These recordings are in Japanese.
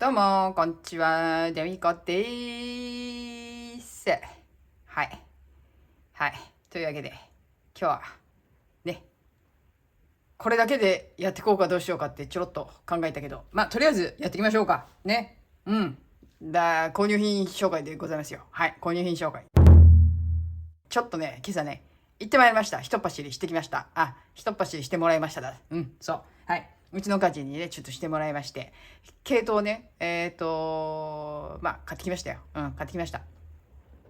どうも、こんにちは。デミコでーす。はい。はい。というわけで、今日は、ね、これだけでやっていこうかどうしようかってちょろっと考えたけど、まあ、とりあえずやっていきましょうか。ね。うん。購入品紹介でございますよ。はい。購入品紹介。ちょっとね、今朝ね、行ってまいりました。一っ走りしてきました。一っ走りしてもらいましただ。うん、そう。はい。うちの家人にね、ちょっとしてもらいまして、系統ね、買ってきましたよ。うん、買ってきました。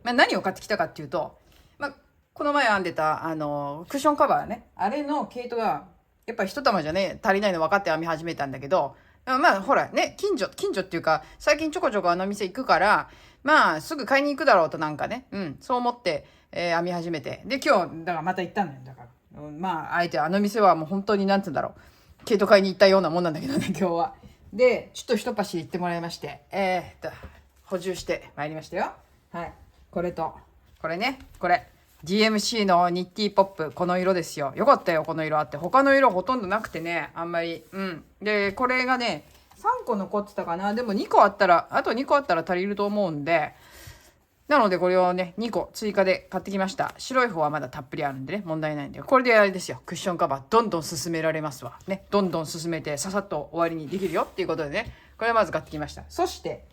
まあ、何を買ってきたかっていうと、まあ、この前編んでた、クッションカバーね、あれの系統が、やっぱり一玉じゃね、足りないの分かって編み始めたんだけど、まあ、ほらね、近所っていうか、最近ちょこちょこあの店行くから、まあ、すぐ買いに行くだろうとなんかね、うん、そう思って、編み始めて。で、今日、だからまた行ったんだよ、だから。まあ、あえてあの店はもう本当に、なんて言うんだろう、毛糸買いに行ったようなもんなんだけどね、今日は。で、ちょっと一走り行ってもらいまして、補充してまいりましたよ。はい。これと、これね、これ。GMC のニッティポップ、この色ですよ。よかったよ、この色あって。他の色ほとんどなくてね、あんまり。うん。で、これがね、3個残ってたかな。でも2個あったら、あと2個あったら足りると思うんで、なのでこれをね、2個追加で買ってきました。白い方はまだたっぷりあるんでね、問題ないんで。これであれですよ、クッションカバーどんどん進められますわ。ね、どんどん進めてささっと終わりにできるよっていうことでね、これをまず買ってきました。そして、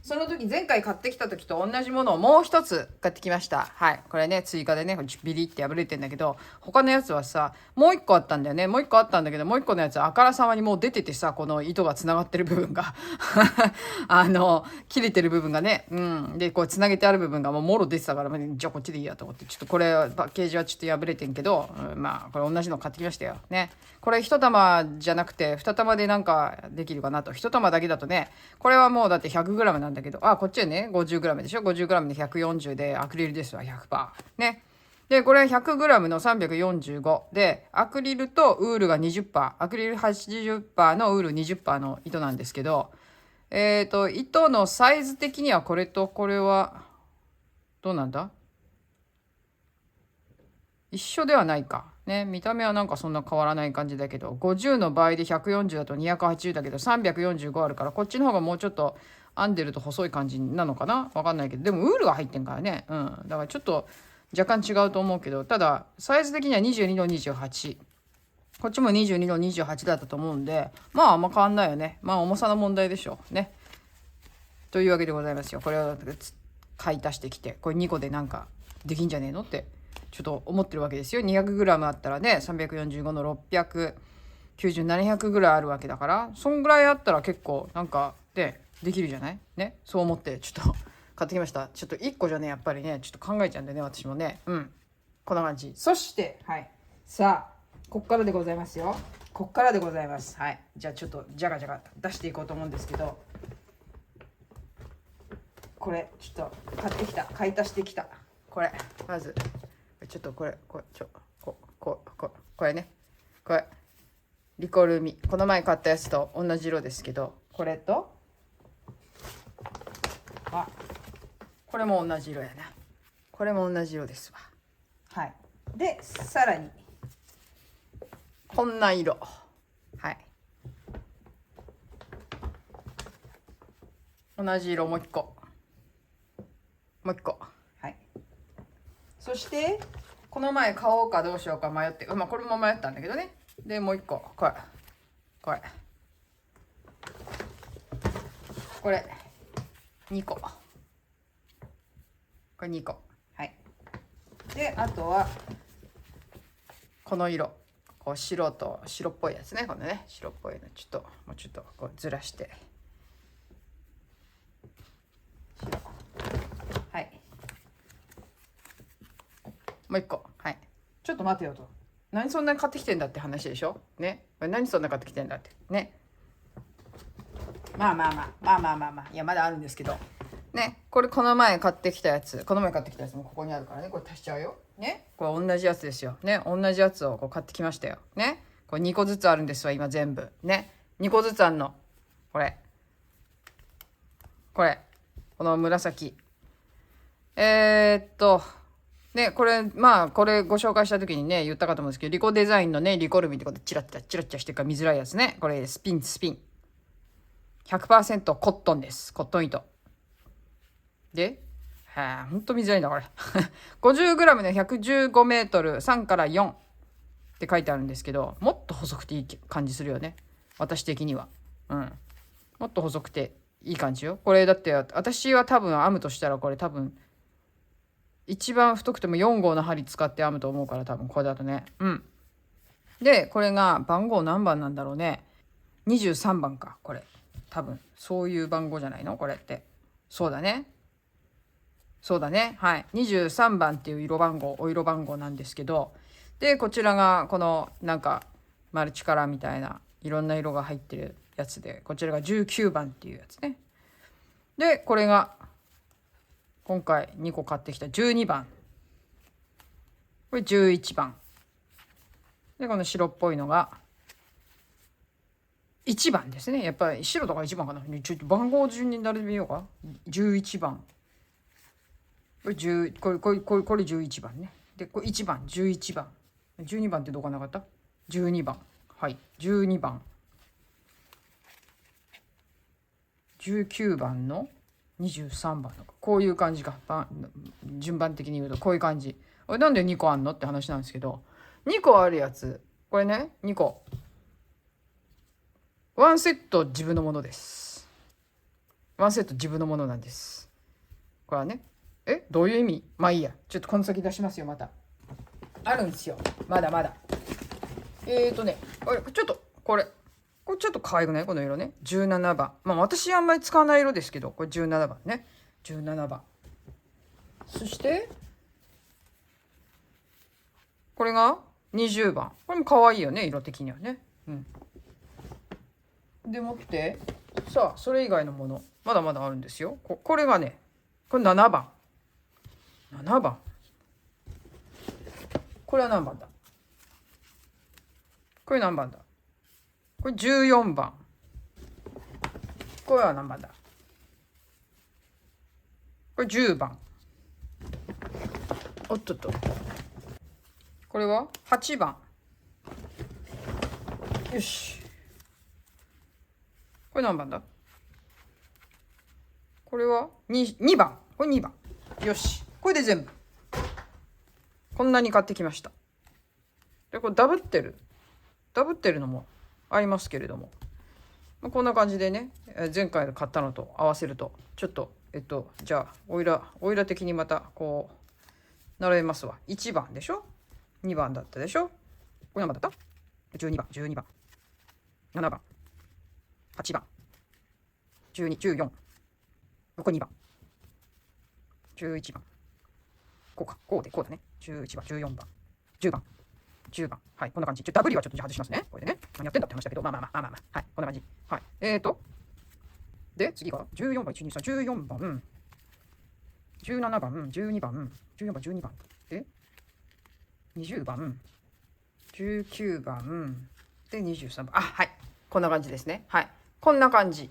その時、前回買ってきた時と同じものをもう一つ買ってきました。はい。これね、追加でね、ビリって破れてんだけど、他のやつはさ、もう一個あったんだよね。もう一個あったんだけど、もう一個のやつはあからさまにもう出ててさ、この糸が繋がってる部分が切れてる部分がね、うん。で、こう繋げてある部分がもうもろ出てたから、じゃあこっちでいいやと思って、ちょっとこれ、パッケージはちょっと破れてんけど、まあ、これ同じの買ってきましたよ。ね。これ一玉じゃなくて、二玉でなんかできるかなと。一玉だけだとね、これはもうだって 100g なんだけど、こっちはね、50g でしょ？ 50g で140でアクリルですわ、100%。ね。で、これ 100g の345で、アクリルとウールが 20%、アクリル 80% のウール 20% の糸なんですけど、糸のサイズ的にはこれとこれは、どうなんだ？一緒ではないか。ね、見た目はなんかそんな変わらない感じだけど、50の倍で140だと280だけど、345あるから、こっちの方がもうちょっと編んでると細い感じなのかな？わかんないけど、でもウールが入ってんからね。うん。だからちょっと若干違うと思うけど、ただ、サイズ的には22の28。こっちも22の28だったと思うんで、まああんま変わんないよね。まあ重さの問題でしょうね。というわけでございますよ。これを買い足してきて、これ2個でなんかできんじゃねえのってちょっと思ってるわけですよ。200g あったらね、345の690、700ぐらいあるわけだから、そんぐらいあったら結構なんかできるじゃないね。そう思ってちょっと買ってきました。ちょっと1個じゃね、やっぱりね、ちょっと考えちゃうんでね、私もね。うん。こんな感じ。そして、はい。さあ、こっからでございますよ。こっからでございます。はい。じゃあちょっとじゃがじゃが出していこうと思うんですけど、これちょっと買ってきた、買い足してきた。これまずちょっとこれこれね、これリコルミ、この前買ったやつと同じ色ですけど、これとこれも同じ色やな。これも同じ色ですわ。はい。でさらにこんな色。はい。同じ色もう一個。もう一個。はい。そして、この前買おうかどうしようか迷って、これも迷ったんだけどね。で、もう一個。これ。これ。これ。2個。これ2個。はい。で、あとは、この色。こう白と白っぽいやつね。このね、白っぽいの。ちょっと、もうちょっとこうずらして。白。はい。もう一個。はい。ちょっと待てよと。何そんなに買ってきてんだって話でしょね。何そんな買ってきてんだって。ね。まあまあまあ。まあまあまあまあ。いや、まだあるんですけど。ね。これこの前買ってきたやつ。この前買ってきたやつもここにあるからね。これ足しちゃうよ。ね。これ同じやつですよ。ね。同じやつをこう買ってきましたよ。ね。これ2個ずつあるんですわ、今全部。ね。2個ずつあんの。これ。これ。この紫。ね、これ、これご紹介した時にね、言ったかと思うんですけど、リコデザインのね、リコルミってことでチラッチャしてるから見づらいやつね。これ、スピン。100% コットンです。コットン糸。で、ほんと見づらいんだ、これ。50g で115メートル、3から4って書いてあるんですけど、もっと細くていい感じするよね。私的には。うん。もっと細くていい感じよ。これだって、私は多分編むとしたら、これ多分、一番太くても4号の針使って編むと思うから、多分これだとね。うん。で、これが番号何番なんだろうね。23番か、これ。多分、そういう番号じゃないのこれって。そうだね。そうだね。はい。23番っていうお色番号なんですけど、で、こちらが、この、なんか、マルチカラーみたいな、いろんな色が入ってるやつで、こちらが19番っていうやつね。で、これが、今回2個買ってきた12番。これ11番。で、この白っぽいのが、1番ですね。やっぱり白とか1番かな。ちょっと番号順に並べようか。11番。これ11番ね。で、これ1番、11番。12番ってどうかなかった？ 12 番。はい。12番。19番の23番とか。こういう感じか。順番的に言うとこういう感じ。なんで2個あんのって話なんですけど、2個あるやつ。これね、2個。ワンセット自分のものです。ワンセット自分のものなんです。これはね。どういう意味？まあいいや。ちょっとこの先出しますよ、また。あるんですよ。まだまだ。これちょっと、これちょっと可愛くない？この色ね。17番。まあ私あんまり使わない色ですけど、これ17番ね。17番。そして、これが20番。これも可愛いよね、色的にはね。うん。でもって、さあ、それ以外のもの、まだまだあるんですよ。これがね、これ7番。7番。これは何番だ？これ何番だ？これ14番。これは何番だ？これ10番。おっとっと。これは8番。よし。これ何番だ？これは 2番。これ2番。よし。これで全部。こんなに買ってきました。で、これダブってるのもありますけれども。こんな感じでね、前回買ったのと合わせると、ちょっと、じゃあ、おいら的にまた、こう、並べますわ。1番でしょ？ 2 番だったでしょ？これ何番だった？ 12 番、12番、7番、8番、12、14、これ2番、11番、こうだね。11番、14番、10番、10番。はい、こんな感じ。W はちょっと外しますね。これでね。何やってんだって話だけど、まあ。はい、こんな感じ。はい。で、次が14番、1、2、3、14番、17番、12番、14番、12番。で、20番、19番、で、23番。あ、はい。こんな感じですね。はい。こんな感じ。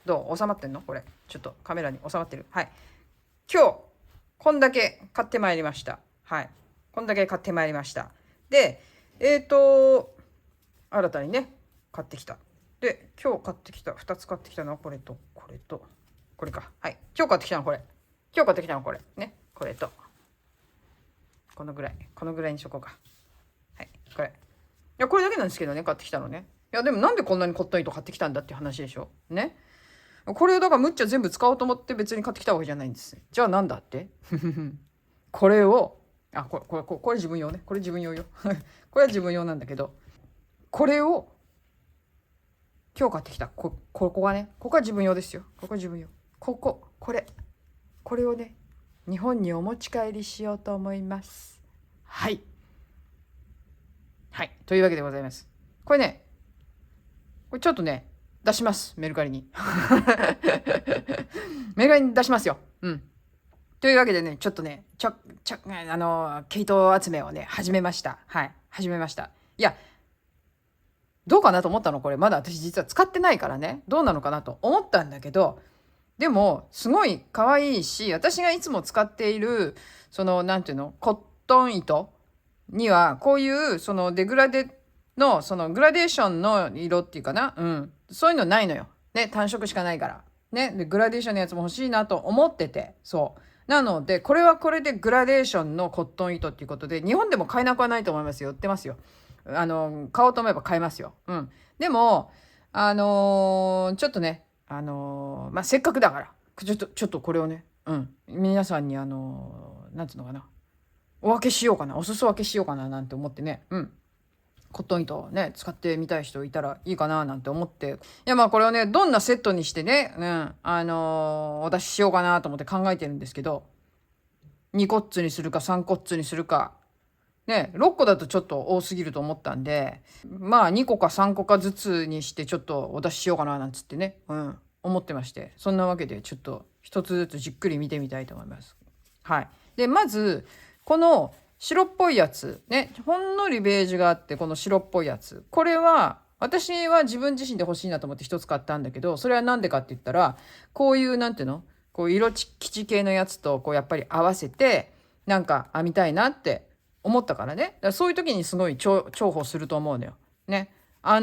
どう？収まってんの？これ。ちょっとカメラに収まってる。はい。今日、こんだけ買ってまいりました。はい。こんだけ買ってまいりました。で、新たにね、買ってきた。で、今日買ってきた、2つ買ってきたのはこれと、これと、これか。はい。今日買ってきたのはこれ。今日買ってきたのはこれ。ね。これと。このぐらいにしとこうか。はい。これ。いや、これだけなんですけどね、買ってきたのね。いや、でもなんでこんなにコットン糸買ってきたんだっていう話でしょ。ね。これをだからむっちゃ全部使おうと思って別に買ってきたわけじゃないんです。じゃあなんだってこれを、これ自分用ね。これ自分用よ。これは自分用なんだけど、これを今日買ってきた。ここがね、ここは自分用ですよ。ここは自分用。これをね、日本にお持ち帰りしようと思います。はい。はい。というわけでございます。これね、これちょっとね、出します。メルカリに。メルカリに出しますよ。うん。というわけでね、ちょっとね、毛糸集めをね、始めました。はい。始めました。いや、どうかなと思ったのこれ。まだ私実は使ってないからね。どうなのかなと思ったんだけど、でも、すごい可愛いし、私がいつも使っている、なんていうの、コットン糸には、こういう、デグラデの、グラデーションの色っていうかな。うん。そういうのないのよ。ね、単色しかないから。ね、で、グラデーションのやつも欲しいなと思ってて、そう。なので、これはこれでグラデーションのコットン糸っていうことで、日本でも買えなくはないと思いますよ。売ってますよ。買おうと思えば買えますよ。うん。でも、ちょっとね、まあ、せっかくだから、ちょっとこれをね、うん。皆さんになんつうのかな。お分けしようかな。お裾分けしようかななんて思ってね。うん。コットン糸をね、使ってみたい人いたらいいかななんて思って。いや、まあこれをね、どんなセットにしてね、お出ししようかなと思って考えてるんですけど、2コッツにするか3コッツにするか、ね、6個だとちょっと多すぎると思ったんで、まあ2個か3個かずつにしてちょっとお出ししようかななんつってね、思ってまして。そんなわけでちょっと一つずつじっくり見てみたいと思います。はい。で、まず、この白っぽいやつ、ね、ほんのりベージュがあって、この白っぽいやつ。これは、私は自分自身で欲しいなと思って一つ買ったんだけど、それはなんでかって言ったら、こういうなんていうのこう基地系のやつとこうやっぱり合わせて、なんか編みたいなって思ったからね。だからそういう時にすごい重宝すると思うのよ。ね。確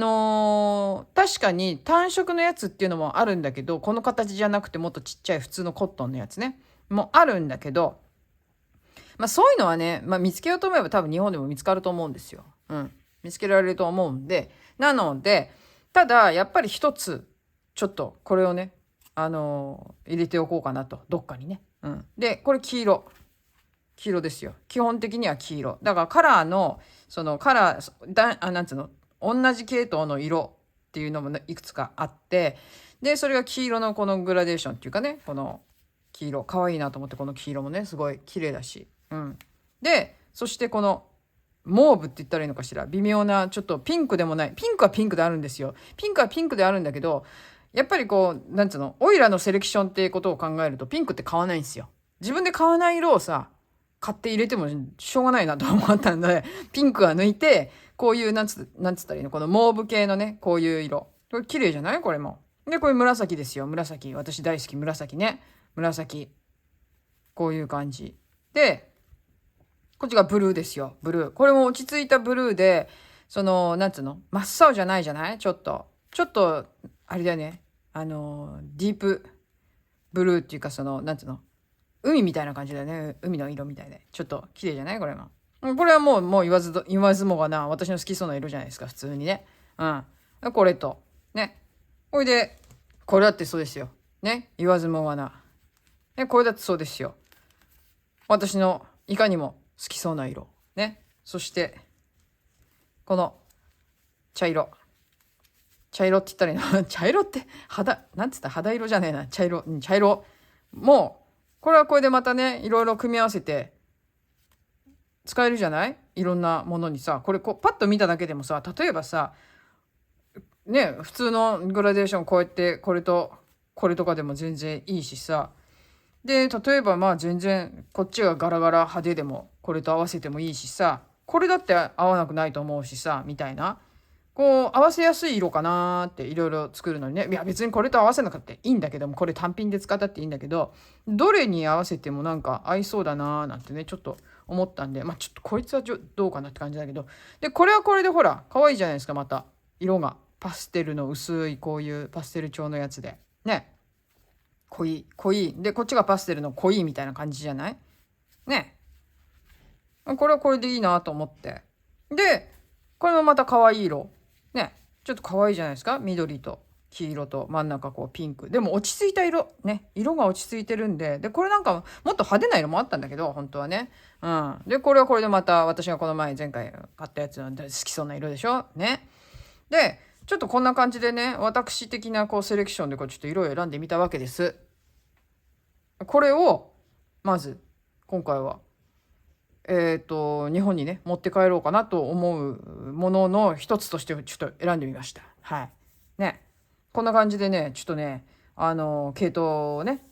かに単色のやつっていうのもあるんだけど、この形じゃなくてもっとちっちゃい普通のコットンのやつね。もあるんだけど、まあそういうのはね、まあ見つけようと思えば多分日本でも見つかると思うんですよ。うん。見つけられると思うんで。なので、ただやっぱり一つ、ちょっとこれをね、入れておこうかなと。どっかにね。うん。で、これ黄色。黄色ですよ。基本的には黄色。だからカラーの、そのカラー、なんつうの、同じ系統の色っていうのも、ね、いくつかあって、で、それが黄色のこのグラデーションっていうかね、この黄色、可愛いなと思ってこの黄色もね、すごい綺麗だし。うん。で、そしてこの、モーブって言ったらいいのかしら。微妙な、ちょっとピンクでもない。ピンクはピンクであるんですよ。ピンクはピンクであるんだけど、やっぱりこう、なんつうの、オイラのセレクションっていうことを考えると、ピンクって買わないんですよ。自分で買わない色をさ、買って入れてもしょうがないなと思ったんで、ピンクは抜いて、こういう、なんつったらいいの、このモーブ系のね、こういう色。これ綺麗じゃないこれも。で、これ紫ですよ。紫。私大好き。紫ね。紫。こういう感じ。で、こっちがブルーですよ。ブルー。これも落ち着いたブルーで、その、なんつうの真っ青じゃないじゃないちょっと。ちょっと、あれだよね。ディープブルーっていうか、その、なんつうの海みたいな感じだよね。海の色みたいで。ちょっと綺麗じゃないこれも。これはもう言わずもがな、私の好きそうな色じゃないですか。普通にね。うん。これと。ね。これで、これだってそうですよ。ね。言わずもがな。ね。これだってそうですよ。私のいかにも好きそうな色。ね。そして、この茶色。茶色って言ったらいいの茶色ってなんつった肌色じゃねえな。茶色。茶色。もう、これはこれでまたね、いろいろ組み合わせて使えるじゃないいろんなものにさ、これこうパッと見ただけでもさ、例えばさ、ね、普通のグラデーションこうやってこれとこれとかでも全然いいしさ、で、例えばまあ全然こっちがガラガラ派手でもこれと合わせてもいいしさ、これだって合わなくないと思うしさ、みたいな。こう合わせやすい色かなーっていろいろ作るのにね。いや別にこれと合わせなくていいんだけども、これ単品で使ったっていいんだけど、どれに合わせてもなんか合いそうだなーなんてね、ちょっと思ったんで、まあちょっとこいつはどうかなって感じだけど。で、これはこれでほら、可愛いじゃないですか、また。色が。パステルの薄いこういうパステル調のやつで。ね。濃い。で、こっちがパステルの濃いみたいな感じじゃないね。これはこれでいいなと思って。で、これもまた可愛い色。ね。ちょっと可愛いじゃないですか。緑と黄色と真ん中こうピンク。でも落ち着いた色。ね。色が落ち着いてるんで。で、これなんかもっと派手な色もあったんだけど、本当はね。うん。で、これはこれでまた私がこの前回買ったやつの好きそうな色でしょね。で、ちょっとこんな感じでね、私的なこうセレクションでこうちょっと色を選んでみたわけです。これを、まず、今回は日本にね、持って帰ろうかなと思うものの一つとしてちょっと選んでみました。はい。ね。こんな感じでね、ちょっとね、系統をね、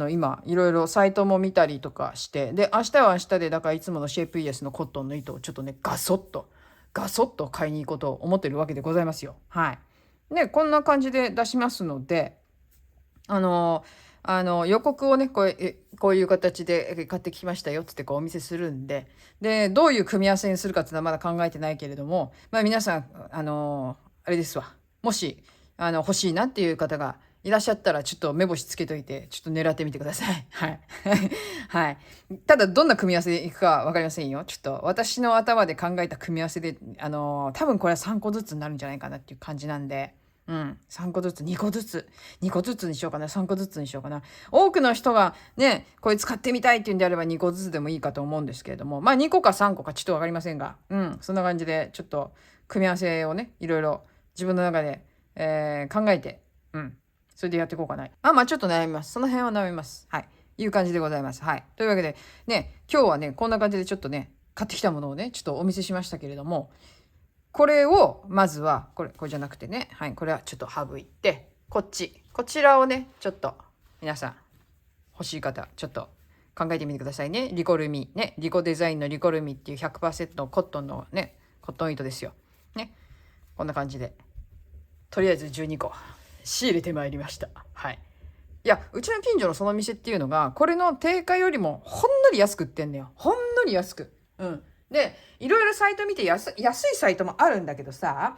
今、いろいろサイトも見たりとかして、で、明日は明日で、だからいつものシェイプイエスのコットンの糸をちょっとね、ガソッと買いに行こうと思ってるわけでございますよ。はい。ね、こんな感じで出しますので、予告をね、こういう形で買ってきましたよっつってこうお見せするんで、で、どういう組み合わせにするかっていうのはまだ考えてないけれども、まあ皆さん、あれですわ。もし、欲しいなっていう方がいらっしゃったらちょっと目星つけといて、ちょっと狙ってみてください。はい。はい。ただ、どんな組み合わせでいくかわかりませんよ。ちょっと私の頭で考えた組み合わせで、多分これは3個ずつになるんじゃないかなっていう感じなんで、うん。3個ずつ、2個ずつ、2個ずつにしようかな、3個ずつにしようかな。多くの人がね、これ使ってみたいっていうんであれば2個ずつでもいいかと思うんですけれども、まあ2個か3個かちょっとわかりませんが、うん。そんな感じで、ちょっと組み合わせをね、いろいろ自分の中で、考えて、うん。それでやっていこうかな。まあちょっと悩みます。その辺は悩みます。はい。いう感じでございます。はい。というわけで、ね、今日はね、こんな感じでちょっとね、買ってきたものをね、ちょっとお見せしましたけれども、これを、まずは、これじゃなくてね、はい、これはちょっと省いて、こちらをね、ちょっと、皆さん、欲しい方、ちょっと考えてみてくださいね。リコルミ、ね、リコデザインのリコルミっていう 100% コットンのね、コットン糸ですよ。ね、こんな感じで、とりあえず12個、仕入れてまいりました。はい。いや、うちの近所のその店っていうのが、これの定価よりもほんのり安く売ってんのよ。ほんのり安く。うん。で、いろいろサイト見て安いサイトもあるんだけどさ、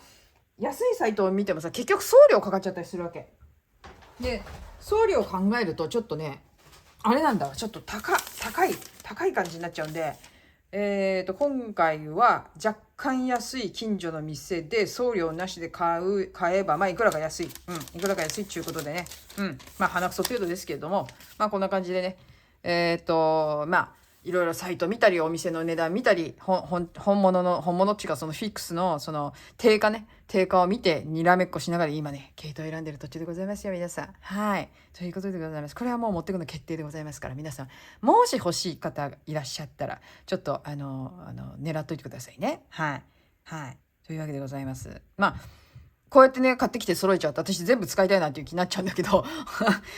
安いサイトを見てもさ、結局送料かかっちゃったりするわけ。で、送料を考えるとちょっとね、あれなんだわ、ちょっと高い感じになっちゃうんで、今回は若干安い近所の店で送料なしで買えば、まあいくらか安い。いくらか安いっていうことでね。まあ鼻くそ程度ですけれども、まあこんな感じでね。まあ、いろいろサイト見たり、お店の値段見たり、本物っていうかそのフィックスのその定価を見て、にらめっこしながら今ね、毛糸を選んでる途中でございますよ、皆さん。はい。ということでございます。これはもう持ってくの決定でございますから、皆さん、もし欲しい方がいらっしゃったら、ちょっと、狙っといてくださいね。はい。はい。というわけでございます。まあ、こうやってね、買ってきて揃えちゃうと、私全部使いたいなっていう気になっちゃうんだけど、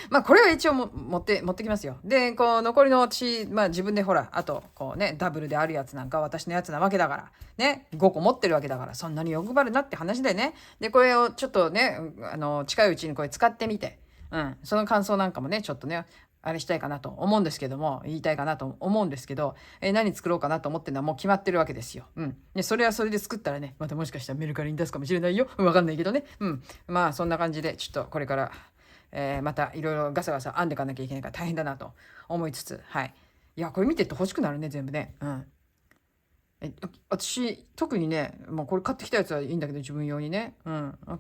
まあ、これは一応持ってきますよ。で、こう、残りの私、まあ自分でほら、あと、こうね、ダブルであるやつなんか私のやつなわけだから、ね、5個持ってるわけだから、そんなに欲張るなって話でね。で、これをちょっとね、近いうちにこれ使ってみて、その感想なんかもね、ちょっとね、あれしたいかなと思うんですけども、言いたいかなと思うんですけど、何作ろうかなと思ってるのはもう決まってるわけですよ。で、それはそれで作ったらね、またもしかしたらメルカリに出すかもしれないよ。わかんないけどね。まあ、そんな感じで、ちょっとこれから、またいろいろガサガサ編んでいかなきゃいけないから大変だなと思いつつ、はい。いや、これ見てって欲しくなるね、全部ね。私、特にね、もうこれ買ってきたやつはいいんだけど、自分用にね。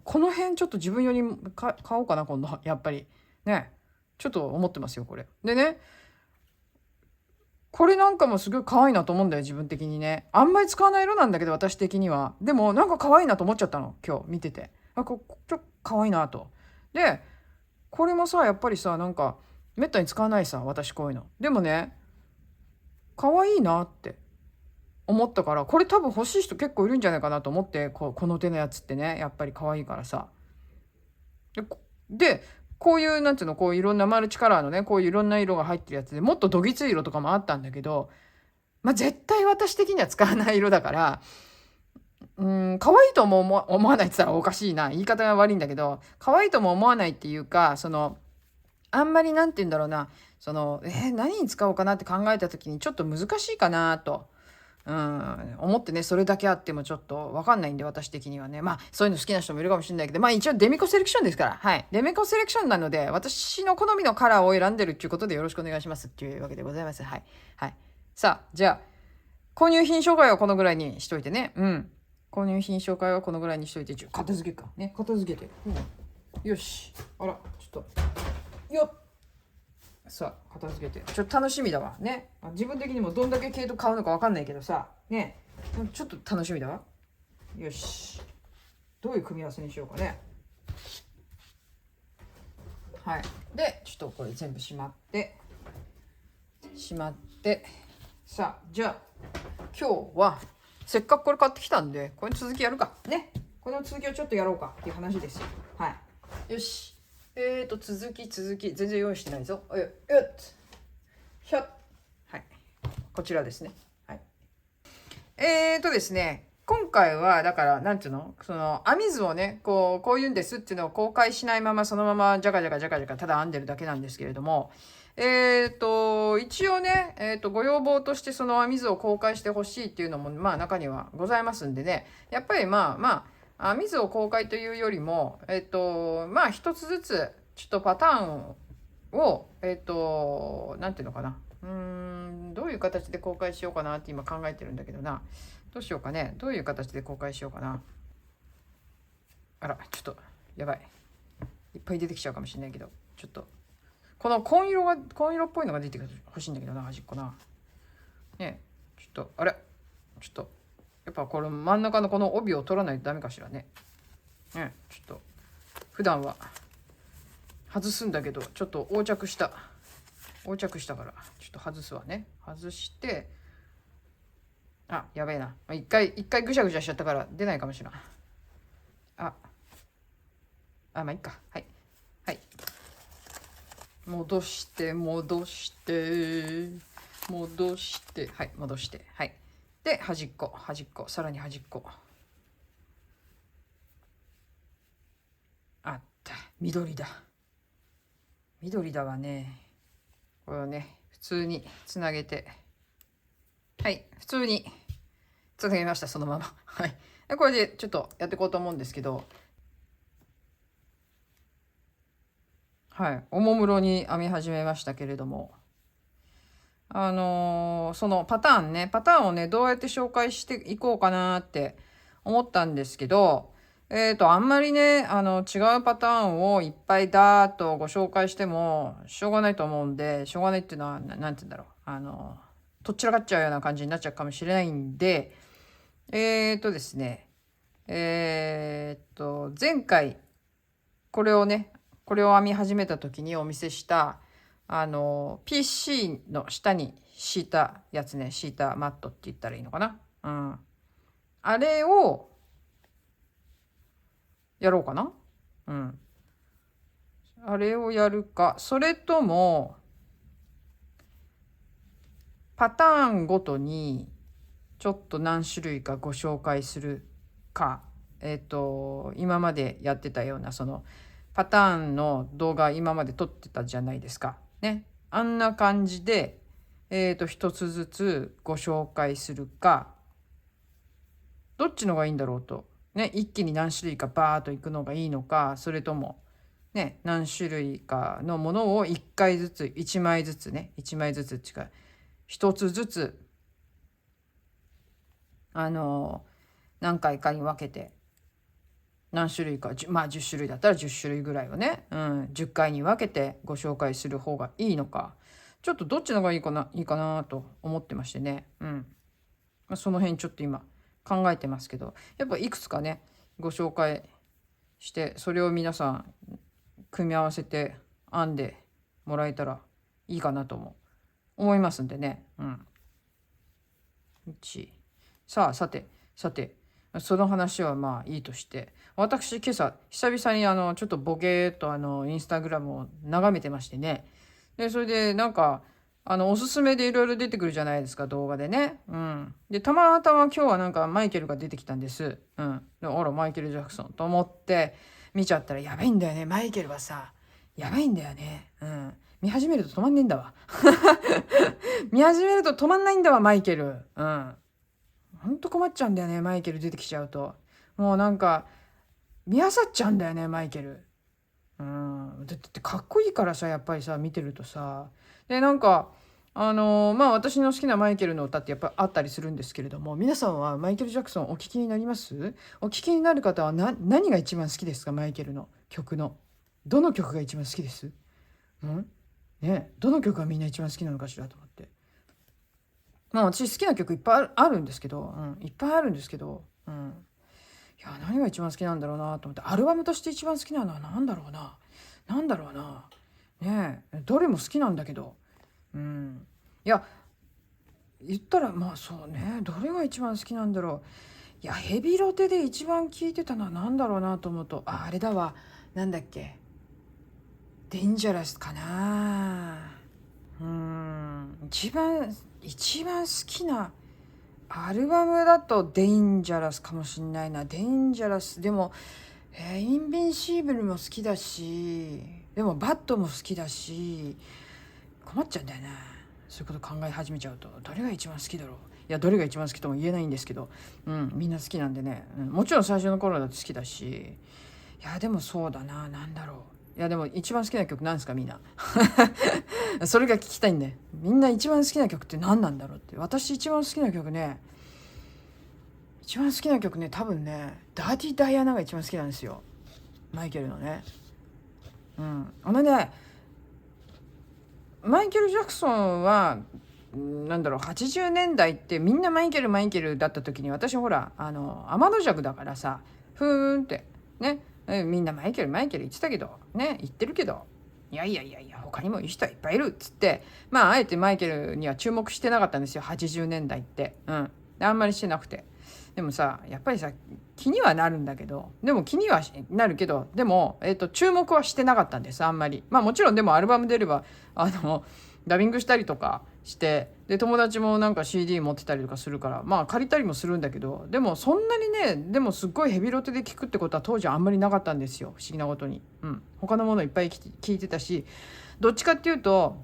この辺ちょっと自分用に買おうかな、今度。やっぱり。ね。ちょっと思ってますよ、これ。でね、これなんかもすごい可愛いなと思うんだよ、自分的にね。あんまり使わない色なんだけど、私的には。でも、なんか可愛いなと思っちゃったの、今日見てて。ちょっと可愛いなと。で、これもさ、やっぱりさ、なんか、めったに使わないさ、私こういうの。でもね、可愛いなって思ったから、これ多分欲しい人結構いるんじゃないかなと思って、この手のやつってね、やっぱり可愛いからさ。で、こういう、なんていうの、こういろんなマルチカラーのね、こういういろんな色が入ってるやつでもっとどぎつい色とかもあったんだけど、まあ絶対私的には使わない色だから、可愛いとも思わないって言ったらおかしいな。言い方が悪いんだけど、可愛いとも思わないっていうか、あんまりなんて言うんだろうな、何に使おうかなって考えた時にちょっと難しいかなと。思ってね、それだけあってもちょっとわかんないんで、私的にはね。まあ、そういうの好きな人もいるかもしれないけど、まあ一応デミコセレクションですから、はい。デミコセレクションなので、私の好みのカラーを選んでるっていうことでよろしくお願いしますっていうわけでございます。はい。はい。さあ、じゃあ、購入品紹介はこのぐらいにしといてね。購入品紹介はこのぐらいにしといて、片付けか。ね、片付けて。よし。あら、ちょっと。よっ。さあ、片付けて。ちょっと楽しみだわ。ね。自分的にもどんだけ毛糸買うのかわかんないけどさ。ね。ちょっと楽しみだわ。よし。どういう組み合わせにしようかね。はい。で、ちょっとこれ全部しまって。さあ、じゃあ、今日は、せっかくこれ買ってきたんで、これの続きやるか。ね。この続きをちょっとやろうかっていう話ですよ。はい。よし。続き。全然用意してないぞ。ひょっ。はい。こちらですね。はい。ですね。今回は、だから、なんていうの編み図をね、こういうんですっていうのを公開しないまま、そのまま、じゃかじゃか、ただ編んでるだけなんですけれども、一応ね、ご要望としてその編み図を公開してほしいっていうのも、まあ中にはございますんでね、やっぱり編み図を公開というよりも、まあ一つずつちょっとパターンをなんていうのかな、どういう形で公開しようかなって今考えてるんだけどな。どうしようかね。どういう形で公開しようかな。あら、ちょっとやばい、いっぱい出てきちゃうかもしれないけど、ちょっとこの紺色っぽいのが出てほしいんだけどな、端っこな。ね、ちょっとあれ、ちょっとやっぱこの真ん中のこの帯を取らないとダメかしらね。ね、ちょっと普段は外すんだけど、ちょっと横着したからちょっと外すわね。外して、あ、やべえな、一回ぐしゃぐしゃしちゃったから出ないかもしれない。まあいいか。はいはい、戻してはい戻して、はい。で端っこさらに端っこ、あった、緑だわね。これをね普通につなげて、はい、普通につなげました、そのまま。はい、でこれでちょっとやっていこうと思うんですけど、はい、おもむろに編み始めましたけれども、そのパターンをね、どうやって紹介していこうかなって思ったんですけど、あんまりね、違うパターンをいっぱいダーッとご紹介してもしょうがないと思うんで、しょうがないっていうのは、なんて言うんだろう、とっちらかっちゃうような感じになっちゃうかもしれないんで、ですね、前回、これを編み始めた時にお見せした、PC の下に敷いたやつね、敷いたマットって言ったらいいのかな。あれをやろうかな。あれをやるか、それとも、パターンごとに、ちょっと何種類かご紹介するか、今までやってたような、その、パターンの動画今まで撮ってたじゃないですか。ね。あんな感じで、一つずつご紹介するか、どっちのがいいんだろうと。ね、一気に何種類かバーっといくのがいいのか、それとも、ね、何種類かのものを1回ずつ、1枚ずつね、1枚ずつっていうか、一つずつ、何回かに分けて、何種類か、まあ10種類だったら10種類ぐらいをね、10回に分けてご紹介する方がいいのか、ちょっとどっちのがいいかなと思ってましてね。その辺ちょっと今考えてますけど、やっぱいくつかね、ご紹介して、それを皆さん組み合わせて編んでもらえたらいいかなとも思いますんでね。さて、その話はまあいいとして、私今朝久々にちょっとボケーっとインスタグラムを眺めてましてね。でそれでなんかおすすめでいろいろ出てくるじゃないですか、動画でね。でたまたま今日はなんかマイケルが出てきたんです。であらマイケル・ジャクソンと思って見ちゃったら、やばいんだよね、マイケルはさ、やばいんだよね。見始めると止まんねえんだわ。見始めると止まんないんだわ、マイケル。ほんと困っちゃうんだよね、マイケル出てきちゃうと。もうなんか見あさっちゃうんだよね、マイケル。だってかっこいいからさ、やっぱりさ見てるとさ。でなんかまあ私の好きなマイケルの歌ってやっぱあったりするんですけれども、皆さんはマイケル・ジャクソンお聴きになります？お聴きになる方は何が一番好きですか？マイケルの曲のどの曲が一番好きです？ね、どの曲がみんな一番好きなのかしらと思って。まあ私好きな曲いっぱいあるんですけど、いっぱいあるんですけど、いや何が一番好きなんだろうなと思って、アルバムとして一番好きなのは何だろうな、ねえ、どれも好きなんだけど、いや言ったらまあそうね、どれが一番好きなんだろう。いやヘビロテで一番聴いてたのは何だろうなと思うと、あれだわ、なんだっけ、デンジャラスかな。一番好きなアルバムだとデンジャラスかもしんないな。デンジャラスでも、インビンシーブルも好きだし、でもバットも好きだし、困っちゃうんだよね、そういうこと考え始めちゃうと。どれが一番好きだろう。いやどれが一番好きとも言えないんですけど、みんな好きなんでね、もちろん最初の頃だって好きだし、いやでもそうだな、なんだろいやでも一番好きな曲なんですかみんな。それが聞きたいんで、みんな一番好きな曲って何なんだろうって。私一番好きな曲ね、多分ねダーティーダイアナが一番好きなんですよ、マイケルのね。マイケル・ジャクソンはなんだろう、80年代ってみんなマイケルだった時に、私ほら天の弱だからさ、ふーんってね、みんなマイケル言ってたけどね、言ってるけど、いや他にもいい人はいっぱいいるっつって、あえてマイケルには注目してなかったんですよ、80年代って。あんまりしてなくて。でもさ、やっぱりさ、気にはなるんだけど、でも注目はしてなかったんです、あんまり。もちろんでもアルバム出ればダビングしたりとかして、で友達もなんか CD 持ってたりとかするから、借りたりもするんだけど、でもそんなにね、でもすっごいヘビロテで聞くってことは当時あんまりなかったんですよ、不思議なことに。他のものいっぱい聞いてたし、どっちかっていうと、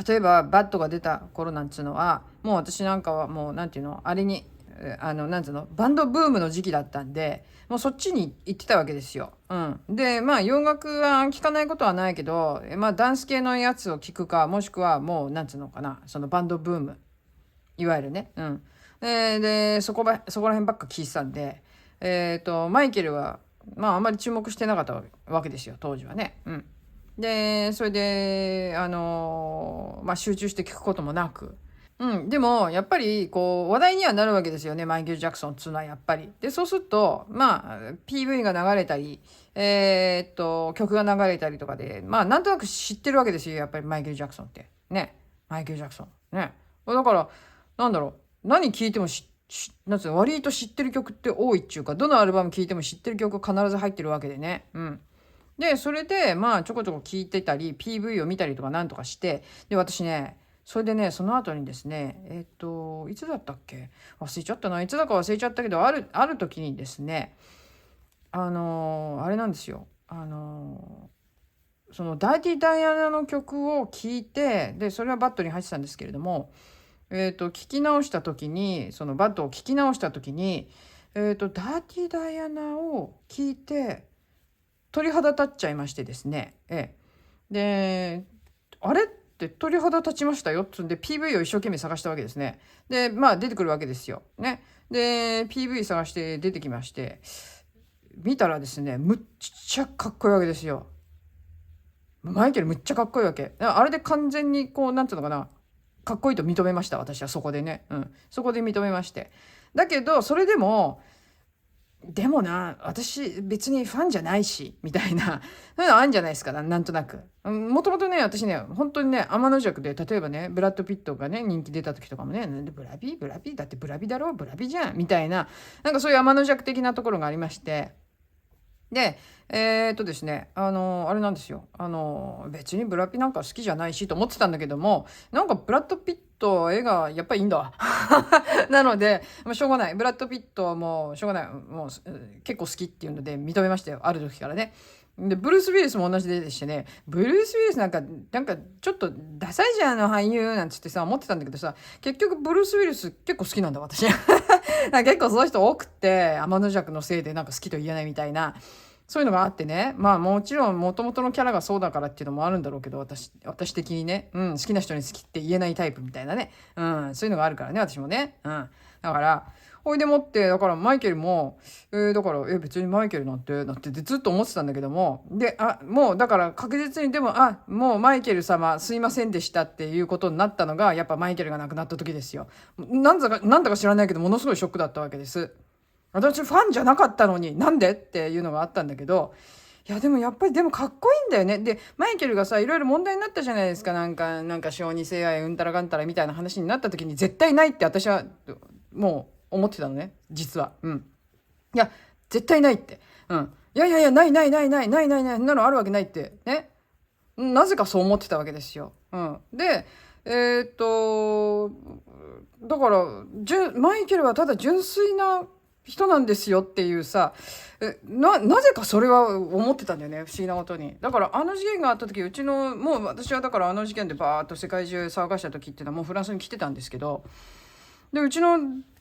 例えばバッドが出た頃なんつうのは、もう私なんかはもうなんていうの、あれになんつうの、バンドブームの時期だったんで、もうそっちに行ってたわけですよ。で洋楽は聞かないことはないけど、ダンス系のやつを聞くか、もしくはもうなんつうのかな、そのバンドブーム、いわゆるね。でそこら辺ばっか聞いてたんで、マイケルはあんまり注目してなかったわけですよ、当時はね。でそれで集中して聞くこともなく、でもやっぱりこう話題にはなるわけですよね、マイケル・ジャクソンっつうのはやっぱり。でそうするとPV が流れたり、曲が流れたりとかで、なんとなく知ってるわけですよ、やっぱりマイケル・ジャクソンってね。マイケル・ジャクソンね。だからなんだろう、何聴いてもなんつうの、割と知ってる曲って多いっちゅうか、どのアルバム聴いても知ってる曲が必ず入ってるわけでね。でそれでちょこちょこ聴いてたり PV を見たりとかなんとかして、で私ね、それでね、その後にですね、いつだったっけ、忘れちゃったな、いつだか忘れちゃったけど、ある時にですね、あれなんですよ、そのダーティーダイアナの曲を聴いて、でそれはバッドに入ってたんですけれども、聞き直した時に、そのバッドを聞き直した時に、ダーティーダイアナを聴いて鳥肌立っちゃいましてですね、であれって鳥肌立ちましたよっつんで PV を一生懸命探したわけですね。で出てくるわけですよね。で PV 探して出てきまして、見たらですね、むっちゃかっこいいわけですよ。マイケルむっちゃかっこいいわけ。あれで完全にこうなんていうのかな、かっこいいと認めました、私はそこでね。そこで認めまして。だけどそれでもな、私別にファンじゃないしみたいな、そういうのあるんじゃないですか、なんとなく。もともとね、私ね、本当にね、天の弱で、例えばね、ブラッド・ピットがね、人気出た時とかもね、なんでブラビだってブラビだろ、ブラビじゃんみたいな、なんかそういう天の弱的なところがありまして、でですね、あれなんですよ、別にブラピなんか好きじゃないしと思ってたんだけども、なんかブラッド・ピット絵がやっぱりいいんだわなのでしょうがない、ブラッド・ピットはもうしょうがない、もう結構好きっていうので認めましたよ、ある時からね。でブルース・ウィリスも同じでしてね、ブルース・ウィリスなんかちょっとダサいじゃん俳優なんつってさ思ってたんだけどさ、結局ブルース・ウィリス結構好きなんだ私結構その人多くて、天の弱のせいでなんか好きと言えないみたいな、そういうのがあってね。もちろん元々のキャラがそうだからっていうのもあるんだろうけど、私的にね、好きな人に好きって言えないタイプみたいなね、そういうのがあるからね、私もね。だからほいでもって、だからマイケルも、だから別にマイケルなんてずっと思ってたんだけども、でもうだから確実に、でももうマイケル様すいませんでしたっていうことになったのが、やっぱマイケルが亡くなった時ですよ。なんだか知らないけど、ものすごいショックだったわけです。私ファンじゃなかったのになんでっていうのがあったんだけど、いやでもやっぱりでもかっこいいんだよね。でマイケルがさ、いろいろ問題になったじゃないですか。なんか小児性愛うんたらかんたらみたいな話になった時に、絶対ないって私はもう思ってたのね、実は。いや絶対ないって。いやないなのあるわけないってね、なぜかそう思ってたわけですよ。でだからマイケルはただ純粋な人なんですよっていうさ、なぜかそれは思ってたんだよね、不思議なことに。だからあの事件があった時、もう私はだからあの事件でバーッと世界中騒がした時っていうのはもうフランスに来てたんですけど、でうちの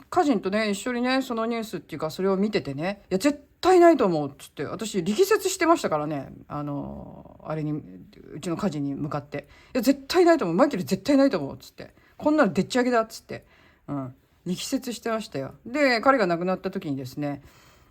家人とね一緒にね、そのニュースっていうかそれを見ててね、いや絶対ないと思うっつって、私力説してましたからね、あれに、うちの家事に向かって、いや絶対ないと思う、マイケル絶対ないと思うっつって、こんなのでっち上げだっつって、力説してましたよ。で彼が亡くなった時にですね、